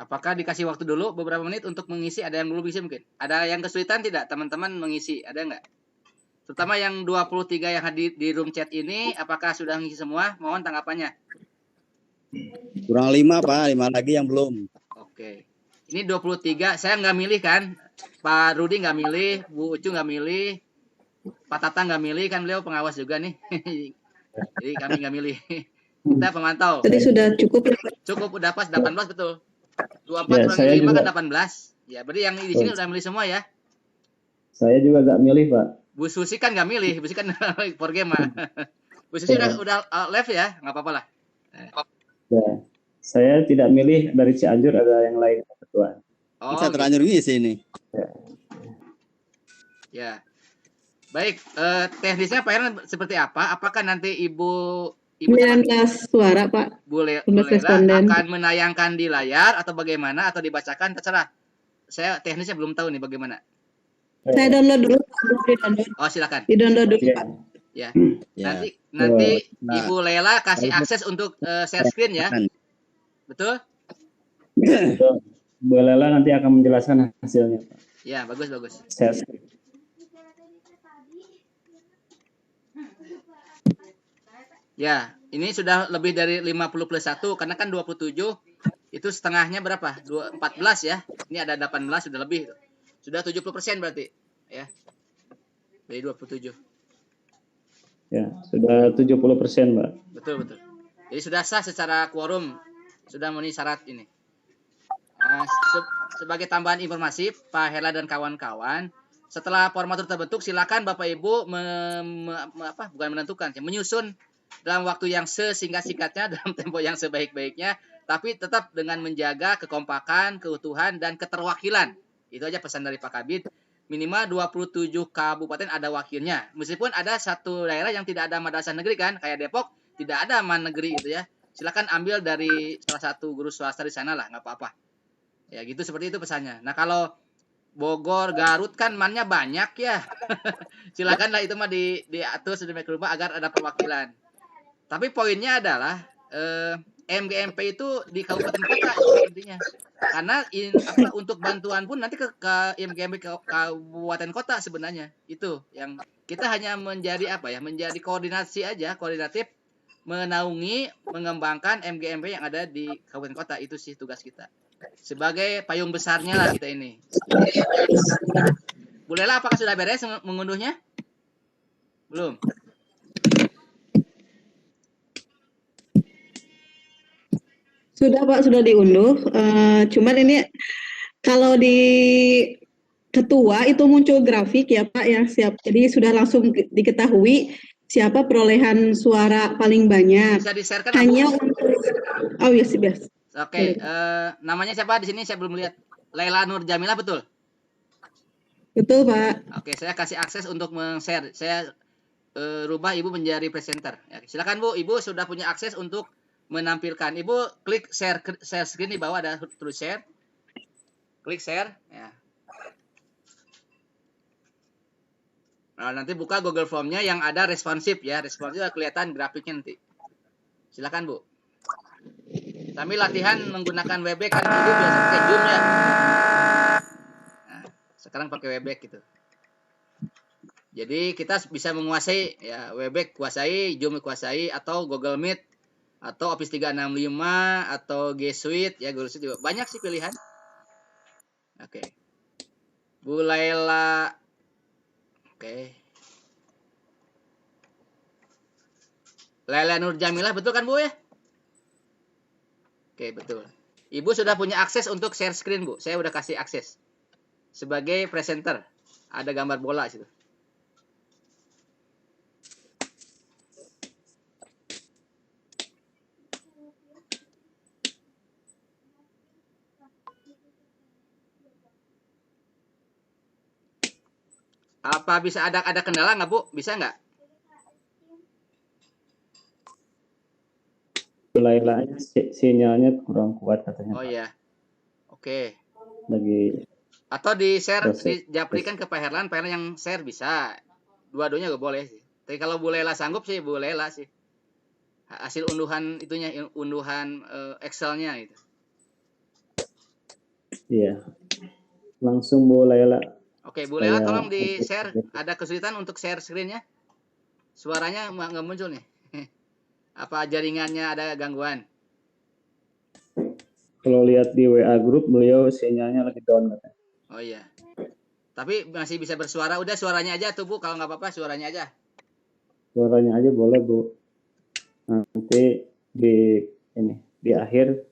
Apakah dikasih waktu dulu beberapa menit untuk mengisi? Ada yang belum bisa mungkin? Ada yang kesulitan tidak teman-teman mengisi? Ada nggak? Terutama yang 23 yang hadir di room chat ini, apakah sudah mengisi semua? Mohon tanggapannya. Kurang 5 Pak, 5 lagi yang belum. Oke. Ini 23, saya nggak milih kan? Pak Rudi nggak milih, Bu Ucu nggak milih, Pak Tata nggak milih, kan beliau pengawas juga nih. Jadi kami nggak milih. Kita pemantau. Jadi sudah cukup ya, Pak? Cukup, udah pas 18 betul. 24 Ya, kurang saya 5 kan juga. 18. Ya, berarti yang di sini udah milih semua ya. Saya juga nggak milih, Pak. Bu Susi kan nggak milih, Bu Susi kan for game mah. Bu Susi udah live ya, nggak apa-apa lah. Ya. Saya tidak milih dari Cianjur, ada yang lain ketua. Oh, Saya terlanjur ngisi ini. ya. Baik, teknisnya Pak Herlan seperti apa? Apakah nanti Ibu 19 suara, Pak. Bu 19 Lela responden. akan menayangkan di layar atau bagaimana atau dibacakan terserah. Saya teknisnya belum tahu nih bagaimana. Saya download dulu, Pak. Belum di-download. Oh, silakan. Di-download dulu, Ya. Pak. Ya. Ya. Nanti Nah. Ibu Lela kasih akses untuk share screen ya. Kan. Betul? Bu Lela nanti akan menjelaskan hasilnya, Pak. Ya, bagus. Saya Ya, ini sudah lebih dari 50 plus 1 karena kan 27 itu setengahnya berapa? 14 ya. Ini ada 18 sudah lebih. Sudah 70% berarti ya. Dari 27. ya sudah 70%, Pak. Betul. Jadi sudah sah secara quorum. Sudah memenuhi syarat ini. Nah, sebagai tambahan informasi, Pak Herlan dan kawan-kawan, setelah formatur terbentuk, silakan Bapak Ibu bukan menentukan, menyusun dalam waktu yang sesingkat-singkatnya, dalam tempo yang sebaik-baiknya, tapi tetap dengan menjaga kekompakan, keutuhan, dan keterwakilan. Itu aja pesan dari Pak Kabid. Minimal 27 kabupaten ada wakilnya. Meskipun ada satu daerah yang tidak ada madrasah negeri kan, kayak Depok, tidak ada man negeri gitu ya. Silakan ambil dari salah satu guru swasta di sana lah, nggak apa-apa. Ya gitu, seperti itu pesannya. Nah kalau Bogor, Garut kan mannya banyak ya. Silakanlah itu mah diatur sedemikian rupa agar ada perwakilan. Tapi poinnya adalah MGMP itu di kabupaten kota intinya. Karena untuk bantuan pun nanti ke MGMP kabupaten kota sebenarnya. Itu yang kita hanya menjadi menjadi koordinasi aja, koordinatif menaungi, mengembangkan MGMP yang ada di kabupaten kota. Itu sih tugas kita. Sebagai payung besarnya lah kita ini. Bu Lela, apakah sudah beres mengunduhnya? Belum. Sudah, Pak, sudah diunduh. Cuman ini kalau di ketua itu muncul grafik ya, Pak, yang siap. Jadi sudah langsung diketahui siapa perolehan suara paling banyak. Bisa di-share-kan? Hanya untuk yes. Oke, namanya siapa di sini? Saya belum lihat. Laila Nur Jamilah, betul? Betul, Pak. Oke, saya kasih akses untuk men-share. Saya rubah Ibu menjadi presenter. Ya, silakan Bu, Ibu sudah punya akses untuk menampilkan. Ibu klik share screen di bawah, ada tulis share. Klik share. Ya. Nah, nanti buka Google Form-nya yang ada responsif ya. Responsif kelihatan grafiknya nanti. Silakan Bu. Kami latihan menggunakan Webex kan dulu biasa pakai Zoom ya. Nah, sekarang pakai Webex gitu. Jadi kita bisa menguasai ya, Webex kuasai, Zoom kuasai, atau Google Meet, atau Office 365, atau G Suite ya, Google Suite juga banyak sih pilihan. Oke. Bu Laila. Oke. Laila Nur Jamilah, betul kan Bu ya? Oke, betul. Ibu sudah punya akses untuk share screen, Bu. Saya udah kasih akses. Sebagai presenter. Ada gambar bola situ. Apa bisa ada kendala nggak, Bu? Bisa nggak? Lailanya sinyalnya kurang kuat katanya. Oh iya. Oke. Lagi Atau di-share, proses. diaplikan ke Pak Herlan yang share bisa. Dua-duanya gak boleh sih. Tapi kalau Bu Lela sanggup sih, Bu Lela sih. Hasil unduhan itunya, unduhan Excel-nya gitu. Iya. Langsung Bu Laila. Oke, Bu Lela Saya tolong di untuk share. Ada kesulitan untuk share screen-nya? Suaranya nggak muncul nih. Apa jaringannya ada gangguan? kalau lihat di WA grup beliau sinyalnya lagi down katanya. Oh iya. Tapi masih bisa bersuara. Udah suaranya aja tuh Bu. Kalau nggak apa-apa suaranya aja. Suaranya aja boleh Bu. Nanti di akhir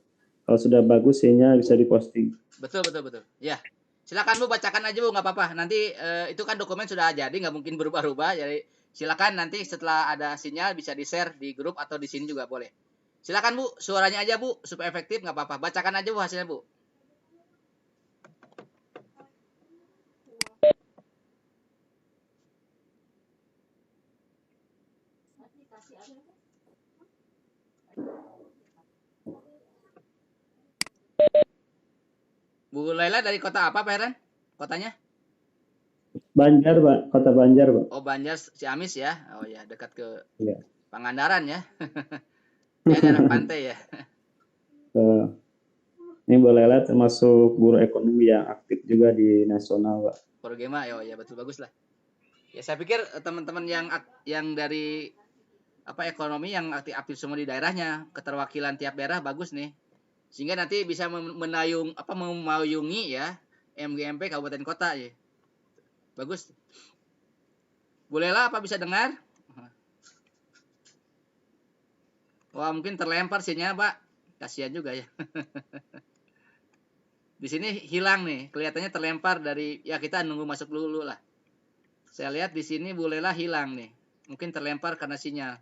kalau sudah bagus sinyal bisa diposting. Betul. Ya. Silakan Bu, bacakan aja Bu, nggak apa-apa. Nanti itu kan dokumen sudah jadi, nggak mungkin berubah-ubah. Jadi silakan nanti setelah ada sinyal bisa di-share di grup atau di sini juga boleh. Silakan Bu, suaranya aja Bu, supaya efektif nggak apa-apa. Bacakan aja Bu hasilnya Bu. Bu Laila dari kota apa Pak Heran? Kotanya? Banjar Pak, kota Banjar Pak. Oh Banjar Ciamis ya. Oh ya, dekat ke Iya. Pangandaran ya. Ya daerah pantai ya. Ini Bu Laila termasuk guru ekonomi yang aktif juga di nasional Pak. Progema ya betul, bagus lah. Ya saya pikir teman-teman yang dari ekonomi yang aktif semua di daerahnya, keterwakilan tiap daerah bagus nih. Sehingga nanti bisa memayungi ya MGMP kabupaten kota ya. Bagus. Bu Lela apa bisa dengar? Wah, mungkin terlempar sinyal, Pak. Kasihan juga ya. Di sini hilang nih, kelihatannya terlempar dari ya kita nunggu masuk dulu lah. Saya lihat di sini Bu Lela hilang nih. Mungkin terlempar karena sinyal.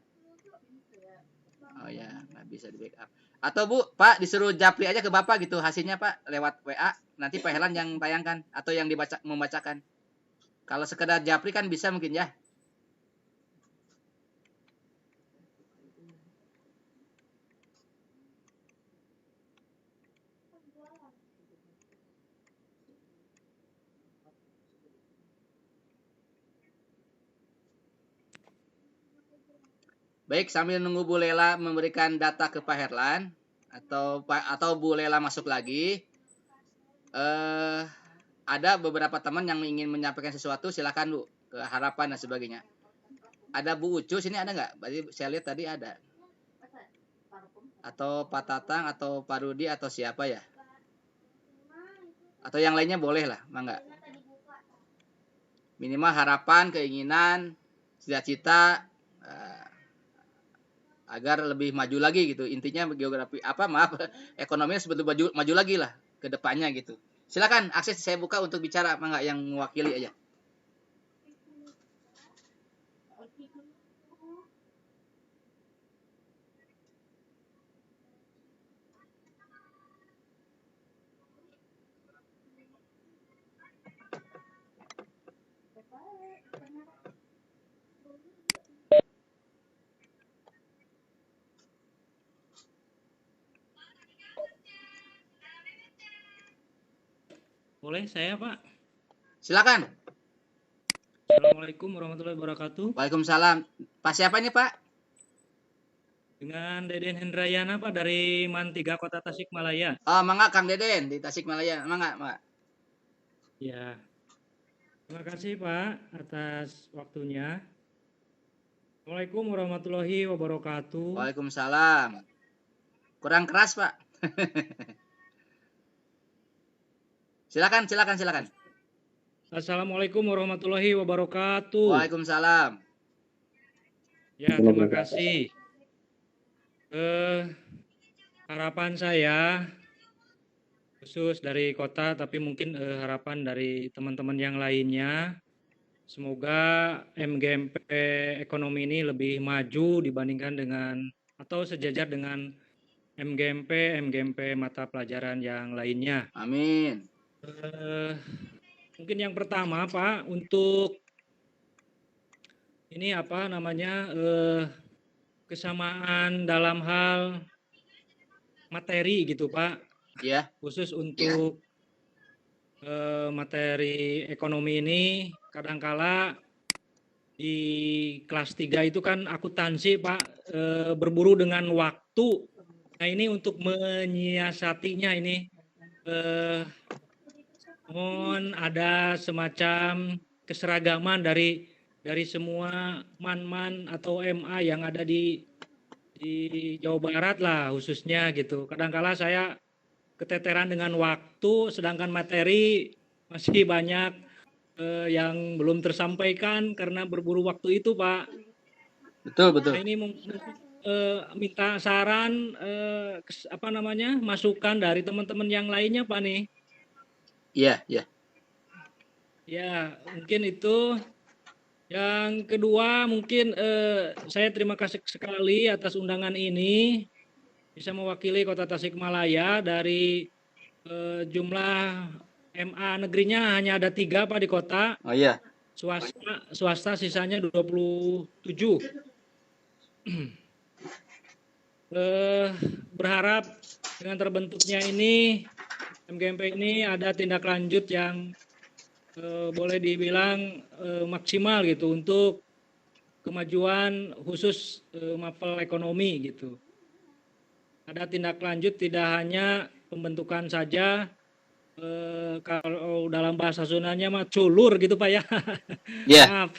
Oh ya, nggak bisa di backup. Atau Bu, Pak disuruh japri aja ke Bapak gitu hasilnya Pak lewat WA. Nanti Pak Helan yang tayangkan atau yang membacakan. Kalau sekedar japri kan bisa mungkin ya. Baik, sambil nunggu Bu Lela memberikan data ke Pak Herlan atau Bu Lela masuk lagi, ada beberapa teman yang ingin menyampaikan sesuatu, silakan Bu, ke harapan dan sebagainya. Ada Bu Ucu, sini ada nggak? Berarti saya lihat tadi ada. Atau Pak Tatang, atau Pak Rudi, atau siapa ya? Atau yang lainnya boleh lah, mangga. Minimal harapan, keinginan, cita-cita, agar lebih maju lagi gitu. Intinya ekonominya sebetulnya maju lagi lah ke depannya gitu. Silakan, akses saya buka untuk bicara, mangga yang mewakili aja. Boleh saya, Pak? Silakan. Assalamualaikum warahmatullahi wabarakatuh. Waalaikumsalam. Pak siapa ini Pak? Dengan Deden Hendrayana, Pak, dari MAN 3 Kota Tasikmalaya. Oh, mangga Kang Deden di Tasikmalaya. Mangga. Ya. Terima kasih, Pak, atas waktunya. Assalamualaikum warahmatullahi wabarakatuh. Waalaikumsalam. Kurang keras, Pak. Silakan. Assalamualaikum warahmatullahi wabarakatuh. Waalaikumsalam. Ya, terima kasih. Harapan saya khusus dari kota, tapi mungkin harapan dari teman-teman yang lainnya, semoga MGMP ekonomi ini lebih maju dibandingkan dengan atau sejajar dengan MGMP mata pelajaran yang lainnya. Amin. Mungkin yang pertama Pak, untuk ini kesamaan dalam hal materi gitu Pak. Iya. Khusus untuk materi ekonomi ini kadangkala di kelas 3 itu kan akuntansi Pak, berburu dengan waktu. Nah ini untuk menyiasatinya ini mohon ada semacam keseragaman dari semua man-man atau MA yang ada di Jawa Barat lah khususnya gitu. Kadangkala saya keteteran dengan waktu, sedangkan materi masih banyak yang belum tersampaikan karena berburu waktu itu, Pak. Betul, betul. Nah, ini minta saran masukan dari teman-teman yang lainnya, Pak nih. Iya, iya. Ya, mungkin itu. Yang kedua, mungkin saya terima kasih sekali atas undangan ini, bisa mewakili Kota Tasikmalaya dari jumlah MA negerinya hanya ada 3, Pak, di kota. Oh iya. Swasta sisanya 27. Berharap dengan terbentuknya ini MGMP ini ada tindak lanjut yang boleh dibilang maksimal gitu untuk kemajuan khusus mapel ekonomi gitu. Ada tindak lanjut, tidak hanya pembentukan saja, kalau dalam bahasa Sundanya mah culur gitu, Pak ya. Yeah. Maaf.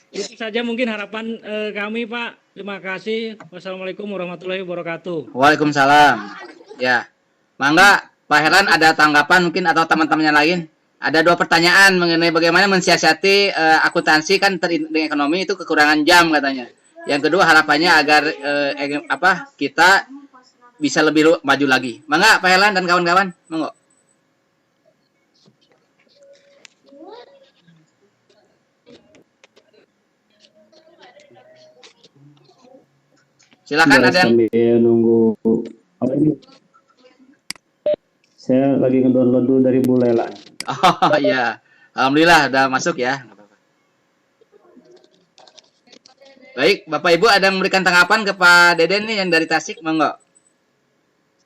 Itu saja mungkin harapan kami, Pak. Terima kasih. Wassalamualaikum warahmatullahi wabarakatuh. Waalaikumsalam. Ya, mangga Pak Herlan ada tanggapan mungkin atau teman-temannya lain? Ada 2 pertanyaan mengenai bagaimana mensiasati akuntansi kan dengan ekonomi itu kekurangan jam katanya. Yang kedua harapannya agar kita bisa lebih maju lagi. Mangga Pak Herlan dan kawan-kawan, monggo. Silakan ada yang sambil nunggu apa ini? Saya lagi ngedownload dulu dari Bu Lela. Oh iya, alhamdulillah udah masuk ya. Baik, Bapak Ibu ada yang memberikan tanggapan ke Pak Deden nih yang dari Tasik, monggo.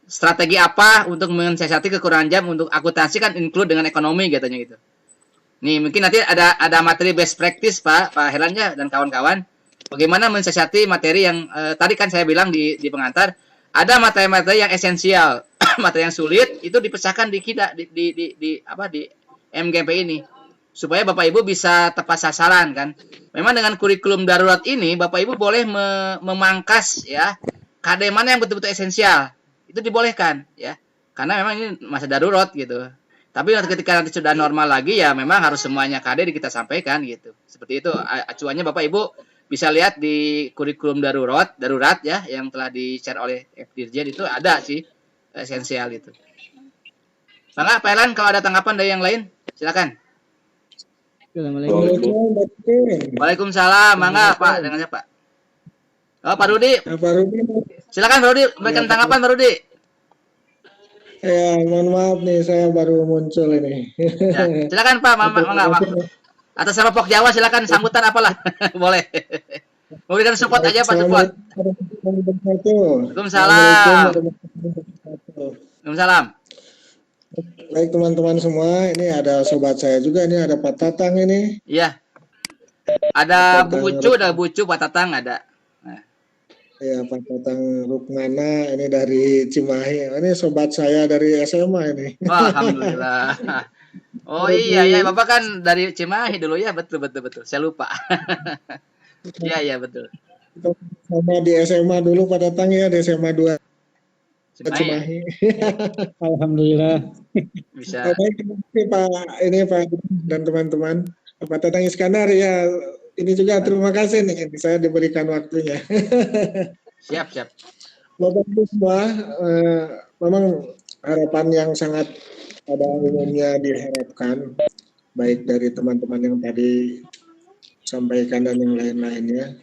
Strategi apa untuk mensiasati kekurangan jam untuk akuntansi kan include dengan ekonomi katanya gitu. Nih mungkin nanti ada materi best practice Pak Herlan ya dan kawan-kawan. Bagaimana mensiasati materi yang tadi kan saya bilang di pengantar ada materi-materi yang esensial, materi yang sulit itu dipecahkan di MGMP ini supaya Bapak Ibu bisa tepat sasaran kan. Memang dengan kurikulum darurat ini Bapak Ibu boleh memangkas ya KD mana yang betul-betul esensial. Itu dibolehkan ya. Karena memang ini masa darurat gitu. Tapi ketika nanti sudah normal lagi ya memang harus semuanya KD kita sampaikan gitu. Seperti itu acuannya Bapak Ibu bisa lihat di kurikulum darurat ya yang telah di-share oleh Dirjen itu ada sih esensial itu. Mangga Pak Herlan kalau ada tanggapan dari yang lain silakan. Assalamualaikum. Waalaikumsalam. Mangga Pak dengan siapa? Oh Pak Rudi. Pak Rudi. Silakan Pak Rudi berikan tanggapan Pak Rudi. Ya, mohon maaf nih saya baru muncul ini. Ya, silakan Pak, mangga. Atas nama Pok Jawa silakan sambutan apalah. Boleh. Memberikan support aja Pak, support. Waalaikumsalam. Waalaikumsalam. Baik teman-teman semua, ini ada sobat saya juga, ini ada Pak Tatang ini. Iya. Ada Bucu, Pak Tatang ada. Nah. Ya, Pak Tatang Rukmana ini dari Cimahi. Ini sobat saya dari SMA ini. Wah, alhamdulillah. Oh iya, Bapak kan dari Cimahi dulu ya, betul. Saya lupa. Iya, betul. Sama di SMA dulu Pak Tatang ya, di SMA 2. Cimahi. Alhamdulillah. Bisa. Baik, Pak dan teman-teman. Pak Tatang Iskandar ya, ini juga terima kasih nih saya diberikan waktunya. Siap. Bapak Ibu semua, memang harapan yang sangat pada umumnya diharapkan baik dari teman-teman yang tadi sampaikan dan yang lain-lainnya.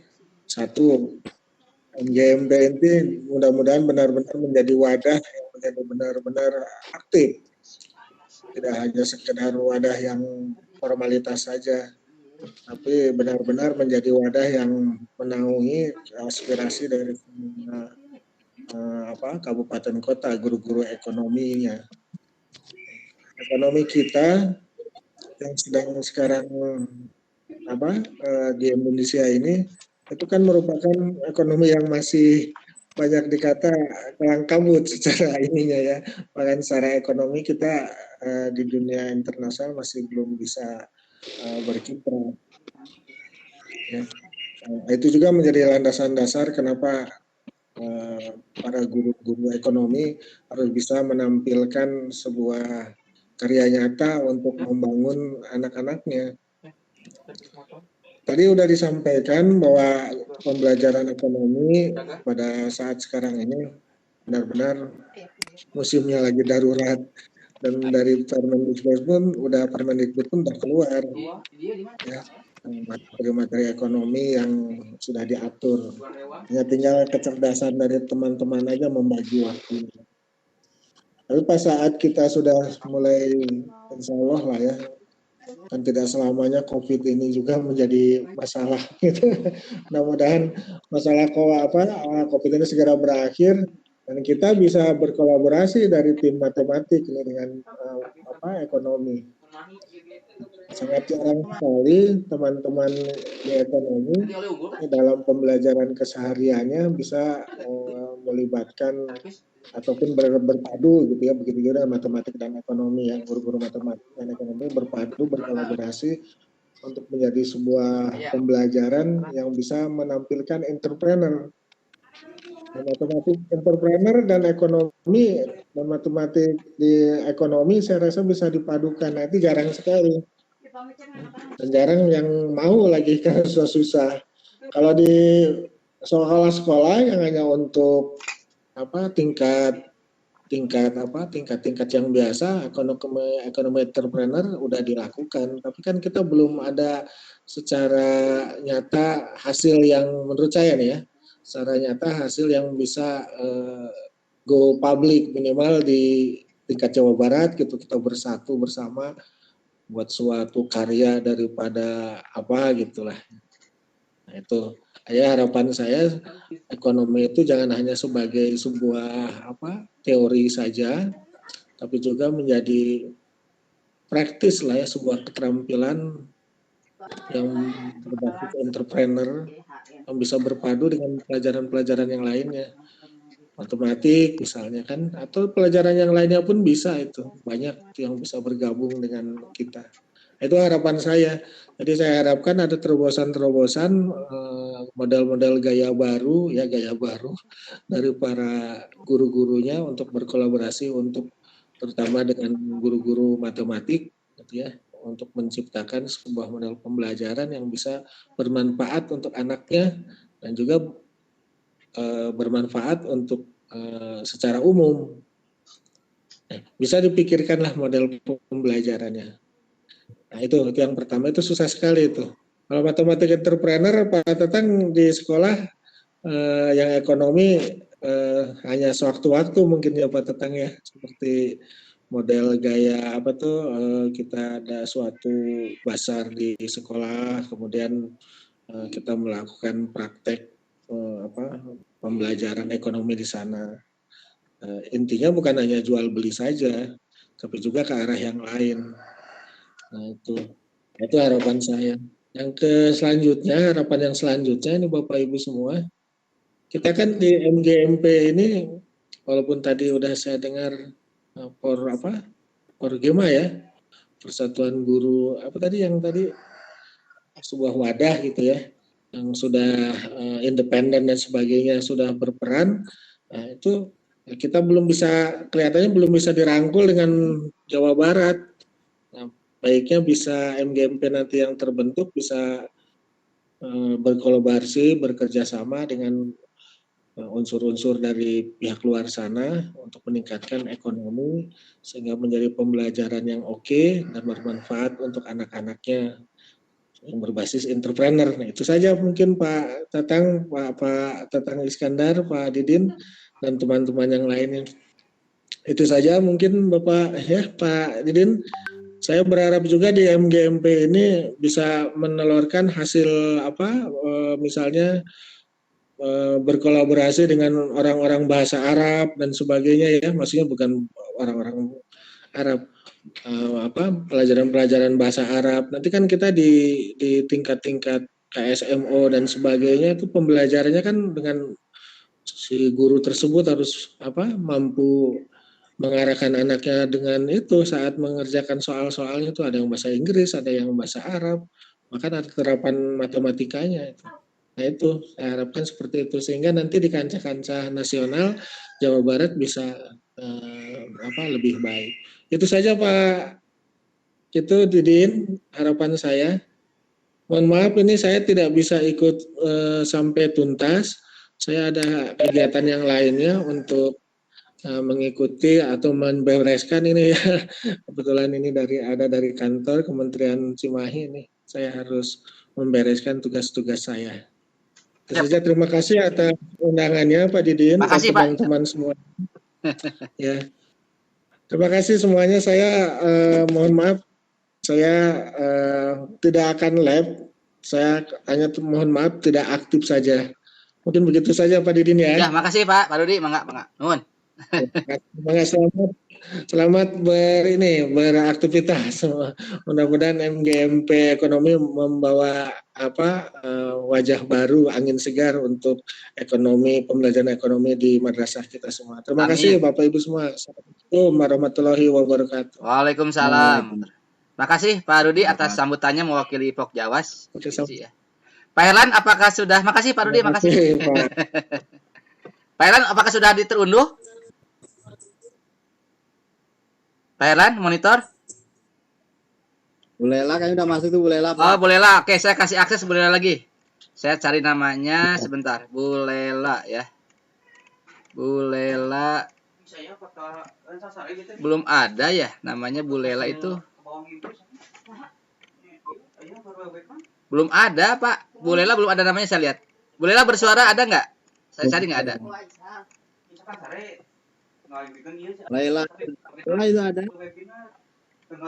Satu, MGMP ini mudah-mudahan benar-benar menjadi wadah yang menjadi benar-benar aktif. Tidak hanya sekedar wadah yang formalitas saja, tapi benar-benar menjadi wadah yang menaungi aspirasi dari kabupaten kota, guru-guru ekonominya. Ekonomi kita yang sedang sekarang di Indonesia ini itu kan merupakan ekonomi yang masih banyak dikata kalang kabut secara ininya ya. Bahkan secara ekonomi kita di dunia internasional masih belum bisa berkiprah. Ya. Itu juga menjadi landasan dasar kenapa para guru-guru ekonomi harus bisa menampilkan sebuah karya nyata untuk membangun anak-anaknya. Tadi sudah disampaikan bahwa pembelajaran ekonomi pada saat sekarang ini benar-benar musimnya lagi darurat, dan dari Permendikbud pun udah keluar ya, materi-materi ekonomi yang sudah diatur. Hanya tinggal kecerdasan dari teman-teman aja membagi waktu. Tapi pas saat kita sudah mulai, insya Allah lah ya, kan tidak selamanya COVID ini juga menjadi masalah gitu. Mudah-mudahan masalah COVID ini segera berakhir dan kita bisa berkolaborasi dari tim matematik ini dengan ekonomi. Sangat jarang sekali teman-teman di ekonomi dalam pembelajaran kesehariannya bisa melibatkan ataupun berpadu gitu ya, begitu juga matematik dan ekonomi, yang guru-guru matematik dan ekonomi berpadu berkolaborasi untuk menjadi sebuah pembelajaran yang bisa menampilkan entrepreneur. Matematik entrepreneur dan ekonomi dan matematik di ekonomi saya rasa bisa dipadukan. Nah, itu jarang sekali. Dan jarang yang mau lagi karena susah. Kalau di sekolah-sekolah yang hanya untuk tingkat yang biasa, ekonomi entrepreneur udah dilakukan, tapi kan kita belum ada secara nyata hasil yang menurut saya nih ya, secara nyata hasil yang bisa go public minimal di tingkat Jawa Barat gitu, kita bersatu bersama buat suatu karya daripada gitulah. Nah, itu ya harapan saya, ekonomi itu jangan hanya sebagai sebuah teori saja, tapi juga menjadi praktis lah ya, sebuah keterampilan yang berbasis entrepreneur yang bisa berpadu dengan pelajaran-pelajaran yang lainnya, matematik misalnya kan, atau pelajaran yang lainnya pun bisa, itu banyak yang bisa bergabung dengan kita. Itu harapan saya. Jadi saya harapkan ada terobosan-terobosan model-model gaya baru dari para guru-gurunya untuk berkolaborasi untuk terutama dengan guru-guru matematik gitu ya, untuk menciptakan sebuah model pembelajaran yang bisa bermanfaat untuk anaknya dan juga bermanfaat untuk secara umum. Bisa dipikirkanlah model pembelajarannya. Nah, itu yang pertama, itu susah sekali itu. Kalau matematik entrepreneur Pak Tatang di sekolah yang ekonomi hanya sewaktu-waktu mungkin ya Pak Tatang ya, seperti model gaya kita ada suatu basar di sekolah, kemudian kita melakukan praktek pembelajaran ekonomi di sana. Intinya bukan hanya jual beli saja, tapi juga ke arah yang lain. Nah, itu harapan saya. Harapan yang selanjutnya ini Bapak Ibu semua, kita kan di MGMP ini, walaupun tadi udah saya dengar Porgema ya, Persatuan Guru yang tadi sebuah wadah gitu ya, yang sudah independen dan sebagainya, sudah berperan. Nah, itu kita kelihatannya belum bisa dirangkul dengan Jawa Barat. Nah, baiknya bisa MGMP nanti yang terbentuk bisa berkolaborasi, bekerjasama dengan unsur-unsur dari pihak luar sana untuk meningkatkan ekonomi sehingga menjadi pembelajaran yang oke dan bermanfaat untuk anak-anaknya yang berbasis entrepreneur. Nah, itu saja mungkin Pak Tatang, Pak Tatang Iskandar, Pak Didin dan teman-teman yang lainnya. Itu saja mungkin Bapak Pak Didin. Saya berharap juga di MGMP ini bisa menelurkan hasil misalnya berkolaborasi dengan orang-orang bahasa Arab dan sebagainya ya, maksudnya bukan orang-orang Arab, pelajaran-pelajaran bahasa Arab. Nanti kan kita di tingkat-tingkat KSMO dan sebagainya itu pembelajarannya kan dengan si guru tersebut harus mampu mengarahkan anaknya dengan itu saat mengerjakan soal-soalnya itu ada yang bahasa Inggris, ada yang bahasa Arab, maka ada terapan matematikanya itu. Nah itu saya harapkan seperti itu sehingga nanti di kancah-kancah nasional Jawa Barat bisa lebih baik. Itu saja Pak. Itu Didin harapan saya. Mohon maaf ini saya tidak bisa ikut sampai tuntas. Saya ada kegiatan yang lainnya untuk mengikuti atau membereskan ini ya. Kebetulan ini dari kantor Kementerian Cimahi ini. Saya harus membereskan tugas-tugas saya. Itu saja, terima kasih atas undangannya Pak Didin dan teman-teman semua. Ya. Terima kasih semuanya. Saya mohon maaf saya tidak akan live. Saya hanya mohon maaf tidak aktif saja. Mungkin begitu saja Pak Didin ya. Ya, makasih Pak Rudi, mangga. Nuhun. Selamat beraktivitas. Mudah-mudahan MGMP ekonomi membawa wajah baru, angin segar untuk ekonomi, pembelajaran ekonomi di madrasah kita semua. Terima kasih Bapak Ibu semua. Assalamualaikum warahmatullahi wabarakatuh. Waalaikumsalam. Terima kasih Pak Rudi atas sambutannya mewakili Pokjawas. Pak Herlan, apakah sudah? Makasih Pak Rudi, makasih. Pak Herlan, apakah sudah terunduh? Pak Herlan, monitor. Bu Lela kan udah masuk tuh Bu Lela, Pak. Oh, Bu Lela. Oke, saya kasih akses Bu Lela lagi. Saya cari namanya sebentar. Bu Lela ya. Bu Lela. Belum ada ya namanya Bu Lela itu. Belum ada, Pak. Bu Lela belum ada namanya saya lihat. Bu Lela bersuara ada nggak? Saya cari nggak ada. Lela itu ada.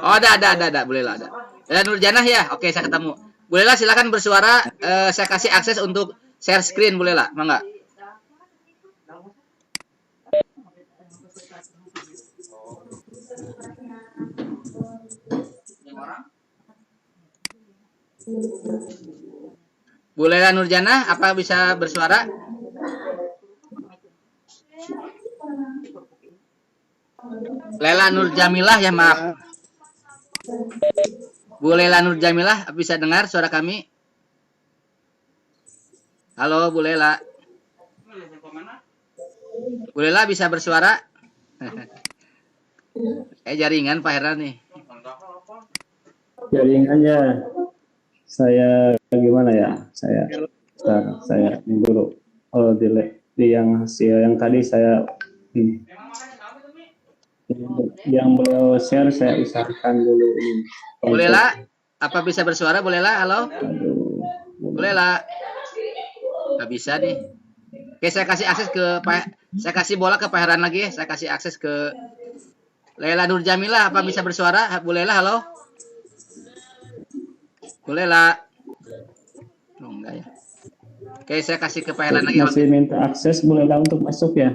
Oh, ada. Bu Lela ada. Lela Nurjanah ya. Oke, saya ketemu. Bu Lela silakan bersuara. Saya kasih akses untuk share screen Bu Lela. Mangga. Bu Lela Nurjanah, apa bisa bersuara? Lela Nur Jamilah ya, maaf. Bu Lela Nur Jamilah, bisa dengar suara kami? Halo Bu Lela. Bu Lela bisa bersuara? Jaringan Pak Herlan nih. Jaringannya saya gimana ya? Saya ini dulu. Oh, di yang hasil yang tadi saya ini. Yang beliau share saya usahakan dulu ini. Bu Lela, apa bisa bersuara Bu Lela? Halo? Bu Lela. Nggak bisa nih. Oke, saya kasih akses ke Pak, saya kasih bola ke Pak Herlan lagi ya. Saya kasih akses ke Lela Nur Jamilah, apa bisa bersuara? Bu Lela, halo? Bu Lela. Oh, enggak ya. Oke, saya kasih ke Pak Herlan lagi. Masih minta akses Bu Lela untuk masuk ya?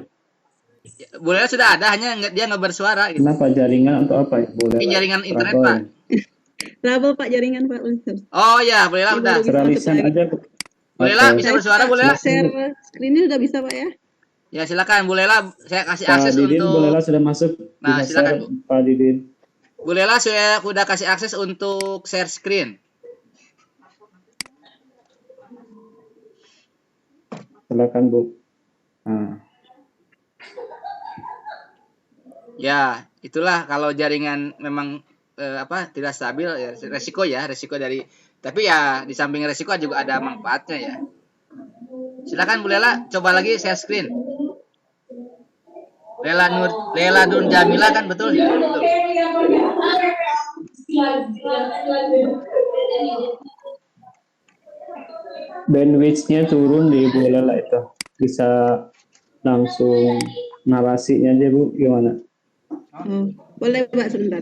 Bu Lela sudah ada, hanya dia nggak bersuara. Gitu. Kenapa jaringan atau apa? Bu Lela? Jaringan internet Pak. Trouble Pak jaringan Pak. Oh ya, Bu Lela udah. Seralisan aja. Bu Lela bisa bersuara Bu Lela? Share screen-nya sudah bisa Pak ya? Ya silakan Bu Lela, saya kasih akses Pak Didin, untuk. Bu Lela sudah masuk. Nah silakan Bu. Pak Didin. Bu Lela saya sudah kasih akses untuk share screen. Silakan Bu. Nah. Ya, itulah kalau jaringan memang tidak stabil ya resiko dari, tapi ya di samping resiko juga ada manfaatnya ya. Silakan Bu Lela, coba lagi share screen. Lela Nur Jamilah kan betul ya? Betul. Bandwidth-nya turun di Bu Lela itu. Bisa langsung narasinya aja Bu, gimana? Boleh Pak sebentar.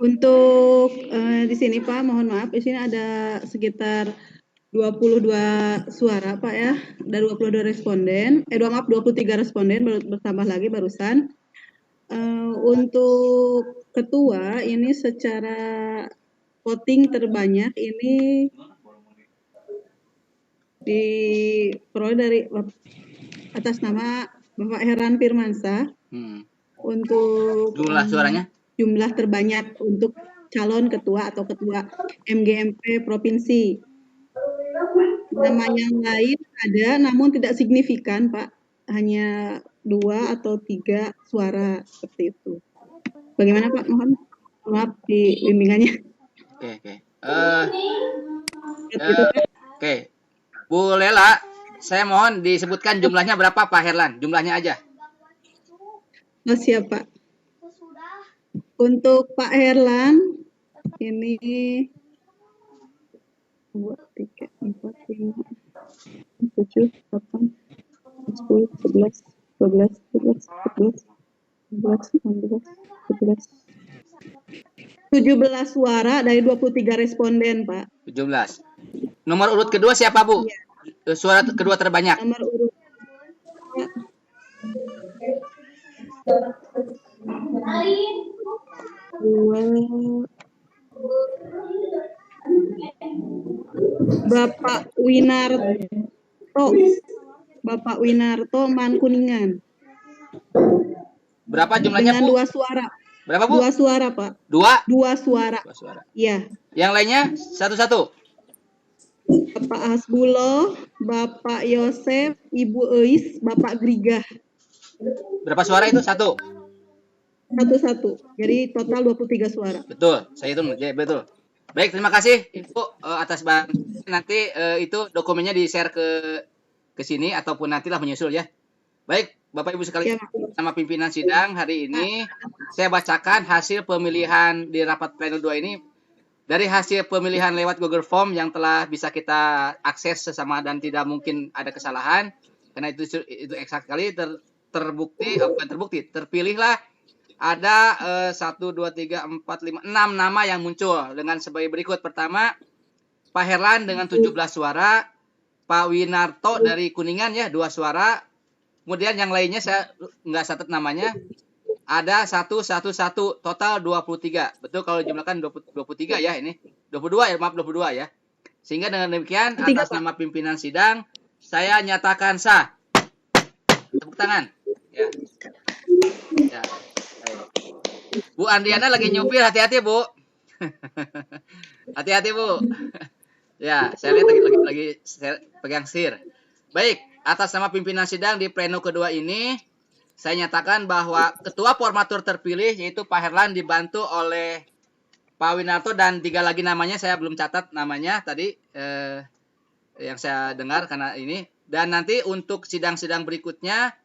Untuk di sini Pak, mohon maaf, di sini ada sekitar 22 suara Pak ya, ada 22 responden, 23 responden bertambah lagi barusan. Untuk ketua ini secara voting terbanyak ini diperoleh dari atas nama Bapak Heran Firmansyah. Untuk Jumlah suaranya? Jumlah terbanyak untuk calon ketua atau ketua MGMP provinsi. Nama yang lain ada, namun tidak signifikan, Pak. Hanya 2 atau 3 suara seperti itu. Bagaimana, Pak? Mohon maaf di bimbingannya. Oke. Oke. Bu Lela, saya mohon disebutkan jumlahnya berapa, Pak Herlan? Jumlahnya aja. Oh, siap, Pak. Untuk Pak Herlan, ini 2, 3, 4, 5, 7, 8, 10, 11, 12, 13, 14, 15, 16, 17. 17 suara dari 23 responden, Pak. 17. Nomor urut kedua siapa, Bu? Iya. Suara kedua terbanyak. Nomor urut Bapak Winarto Mankuningan. Berapa jumlahnya, Dengan Bu? 2 suara. Berapa, Bu? 2 suara, Pak. 2? 2 suara. 2 suara. Iya. Yang lainnya satu-satu. Bapak Hasbulo, Bapak Yosef, Ibu Eis, Bapak Grigah. Berapa suara itu? 1. 1-1. Jadi total 23 suara. Betul, saya hitung. Ya, betul. Baik, terima kasih Ibu atas bantuan. Nanti itu dokumennya di-share ke sini ataupun nantilah menyusul ya. Baik, Bapak Ibu sekalian, sama pimpinan sidang hari ini saya bacakan hasil pemilihan di rapat pleno 2 ini. Dari hasil pemilihan lewat Google Form yang telah bisa kita akses sesama dan tidak mungkin ada kesalahan, karena itu eksak sekali terpilihlah ada 1, 2, 3, 4, 5, 6 nama yang muncul dengan sebagai berikut. Pertama, Pak Herlan dengan 17 suara, Pak Winarto dari Kuningan ya 2 suara, kemudian yang lainnya saya nggak catat namanya, ada 111, total 23. Betul kalau jumlahkan 23 ya ini. 22 ya, maaf 22 ya. Sehingga dengan demikian atas nama pimpinan sidang saya nyatakan sah. Tepuk tangan. Ya. Ya. Bu Andriana lagi nyupir, hati-hati Bu. Hati-hati Bu. Ya, saya lihat lagi pegang setir. Baik, atas nama pimpinan sidang di pleno kedua ini saya nyatakan bahwa ketua formatur terpilih yaitu Pak Herlan dibantu oleh Pak Winarto dan 3 lagi namanya saya belum catat namanya tadi yang saya dengar karena ini. Dan nanti untuk sidang-sidang berikutnya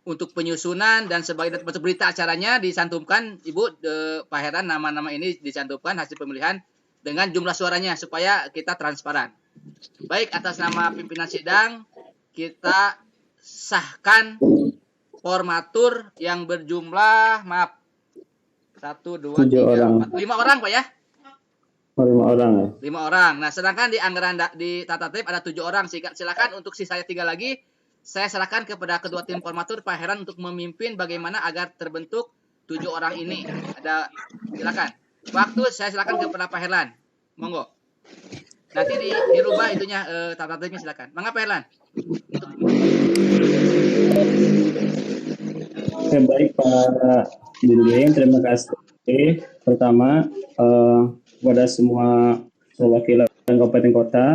untuk penyusunan dan sebagai bentuk berita acaranya dicantumkan Ibu Pak Herlan nama-nama ini dicantumkan hasil pemilihan dengan jumlah suaranya supaya kita transparan. Baik, atas nama pimpinan sidang kita sahkan formatur yang berjumlah 1, 2, 3, 4, 5 orang Pak ya? 5 orang ya? 5 orang. Nah, sedangkan di anggaran di tata tertib ada 7 orang. Silakan untuk sisanya 3 lagi saya serahkan kepada kedua tim formatur Pak Herlan untuk memimpin bagaimana agar terbentuk 7 orang ini. Silakan. Waktu saya silakan kepada Pak Herlan. Monggo. Nanti dirubah itunya tata tertibnya silakan. Mangga Pak Herlan. Baik Pak Dinding, terima kasih. Pertama, kepada semua perwakilan kabupaten kota,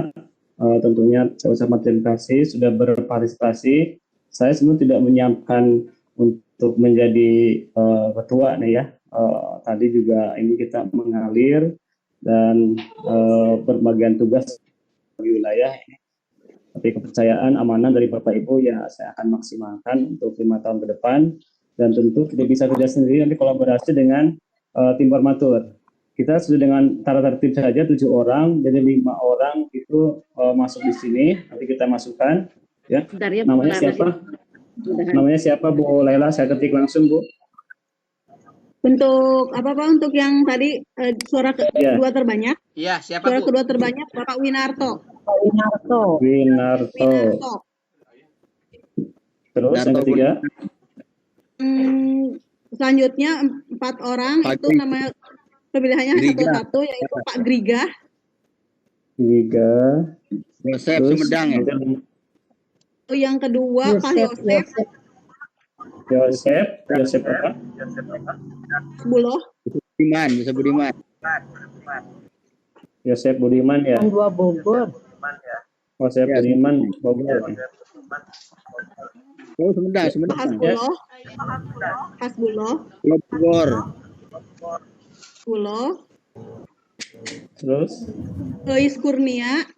tentunya saya ucapkan terima kasih sudah berpartisipasi. Saya sebenarnya tidak menyiapkan untuk menjadi ketua nih ya. Tadi juga ini kita mengalir dan berbagian tugas di wilayah ini. Tapi kepercayaan amanah dari Bapak Ibu ya saya akan maksimalkan untuk 5 tahun ke depan. Dan tentu tidak bisa kerja sendiri, nanti kolaborasi dengan tim formatur. Kita sudah dengan tata tertib saja 7 orang, jadi 5 orang itu masuk di sini. Nanti kita masukkan, ya. Namanya siapa? Namanya siapa Bu Laila? Saya ketik langsung Bu. Untuk apa Pak? Untuk yang tadi suara kedua terbanyak? Iya, siapa suara Bu? Kedua terbanyak Bapak Winarto. Winarto. Terus yang ketiga? selanjutnya 4 orang itu Pak nama pemilihannya Griga. satu-satu, yaitu Pak Griga, Tiga. Yosep Terus Sumedang ya. yang kedua Pak Yosep Yosep apa? Buloh, Budiman, Yosep Budiman. Yosep Budiman ya. Dua Bogor. Yosep Ya, Budiman Bogor. Oh, Sumedang, Pas Sumedang. Buloh, Pas Buloh, Bogor. Buloh, Terus Lois Kurnia,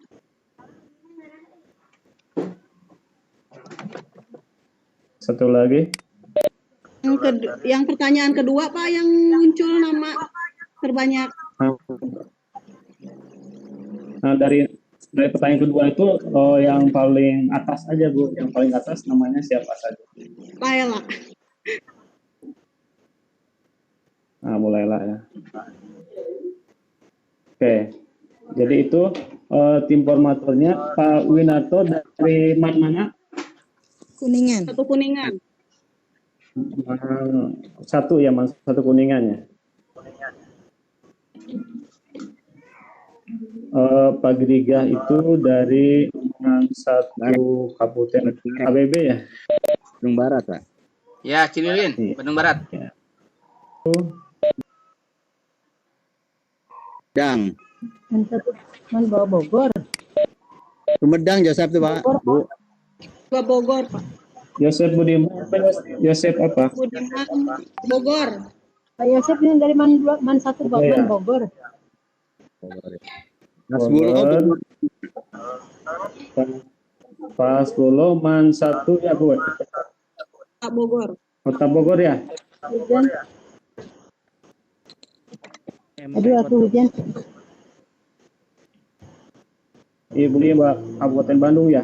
satu lagi. yang pertanyaan kedua Pak yang muncul nama terbanyak. Nah, dari pertanyaan kedua itu yang paling atas aja Bu, yang paling atas namanya siapa saja? Laila. Nah, mulailah ya. Oke, jadi itu tim formaturnya Pak Winarto dari mana? Kuningan. Satu Kuningan. Satu ya, Mas, satu Kuningan ya. Pak Griga itu dari satu Kabupaten ABB ya. Bandung Barat, Pak. Ya, Cililin, Bandung Barat. Dang. Bawa Bogor. Sumedang Yosep tuh, Pak. Bu. Dua Bogor Pak. Yosep Budiman, Yosep apa? Budiman Bogor. Pak Yosep ini dari Man satu Oh, ya. Bogor. Mas Bulo. Pas Bolo Man satu ya Bu. Pak Bogor. Kota Bogor ya. Hujan. Aduh, aku hujan. Ibu Mbak Kabupaten Bandung ya.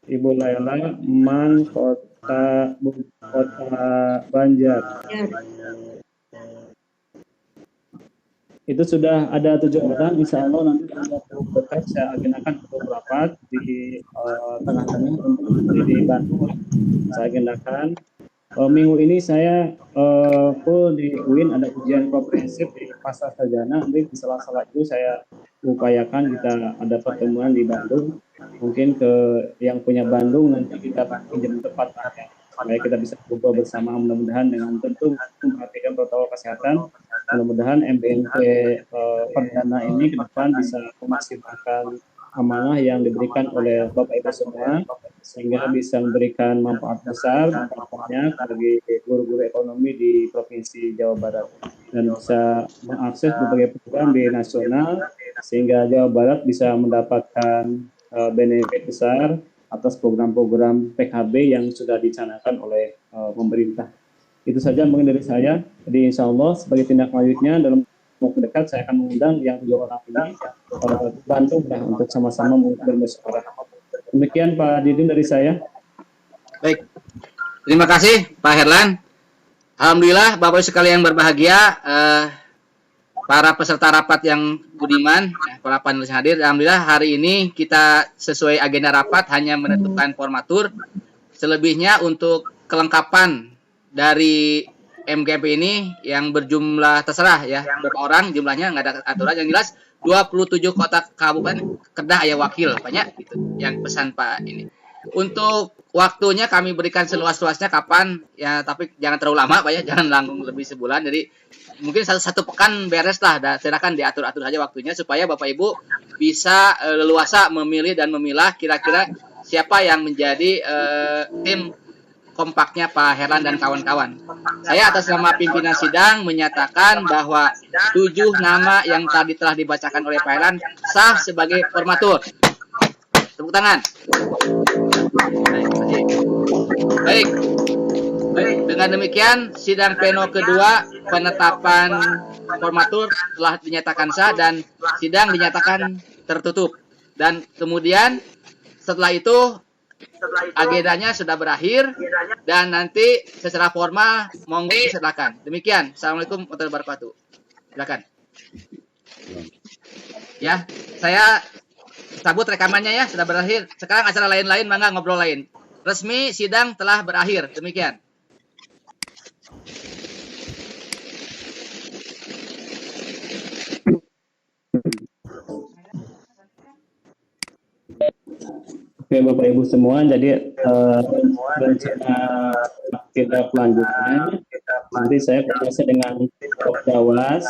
Ibu Laila Man Kota Banjar. Ya. Itu sudah ada 7 orang, insya Allah nanti dalam waktu dekat saya agendakan untuk rapat di tengah-tengah untuk di Bandung. Saya agendakan minggu ini saya full di UIN, ada ujian komprehensif di Pasar Sarjana. Nanti di sela-sela itu saya upayakan kita ada pertemuan di Bandung. Mungkin ke yang punya Bandung nanti kita pinjam tempat ya, supaya kita bisa berkumpul bersama, mudah-mudahan dengan tentu memperhatikan protokol kesehatan. Mudah-mudahan MBMP perdana ini ke depan bisa memaksimalkan amanah yang diberikan oleh Bapak Ibu semua, sehingga bisa memberikan manfaat besar, manfaat banyak bagi guru-guru ekonomi di Provinsi Jawa Barat, dan bisa mengakses berbagai program di nasional, sehingga Jawa Barat bisa mendapatkan benefit besar atas program-program PKB yang sudah dicanangkan oleh pemerintah. Itu saja mungkin dari saya. Jadi insya Allah sebagai tindak lanjutnya dalam waktu dekat saya akan mengundang yang 7 orang ini Bandung ya, untuk sama-sama bermusyawarah. Demikian Pak Didin dari saya. Baik. Terima kasih Pak Herlan. Alhamdulillah Bapak Ibu sekalian yang berbahagia, para peserta rapat yang budiman, para panelis hadir. Alhamdulillah hari ini kita sesuai agenda rapat hanya menentukan formatur. Selebihnya untuk kelengkapan dari MGMP ini yang berjumlah terserah ya, berapa orang jumlahnya, nggak ada aturan, yang jelas 27 kota kabupaten Kedah ya wakil banyak gitu yang pesan Pak ini. Untuk waktunya kami berikan seluas-luasnya kapan ya, tapi jangan terlalu lama Pak ya, jangan langsung lebih sebulan. Jadi mungkin satu pekan beres lah, dan silakan diatur-atur saja waktunya supaya Bapak Ibu bisa leluasa memilih dan memilah kira-kira siapa yang menjadi tim kompaknya Pak Herlan dan kawan-kawan. Saya atas nama pimpinan sidang menyatakan bahwa 7 nama yang tadi telah dibacakan oleh Pak Herlan sah sebagai formatur. Tepuk tangan. Baik. Dengan demikian sidang pleno kedua penetapan formatur telah dinyatakan sah dan sidang dinyatakan tertutup. Dan kemudian setelah itu agendanya sudah berakhir dan nanti secara formal monggo silakan. Demikian. Assalamualaikum warahmatullahi wabarakatuh. Silakan. Ya, saya cabut rekamannya ya, sudah berakhir. Sekarang acara lain-lain, mangga ngobrol lain. resmi sidang telah berakhir. Demikian. Oke Bapak Ibu semua, jadi rencana kita selanjutnya nanti saya berkaitan dengan Pokjawas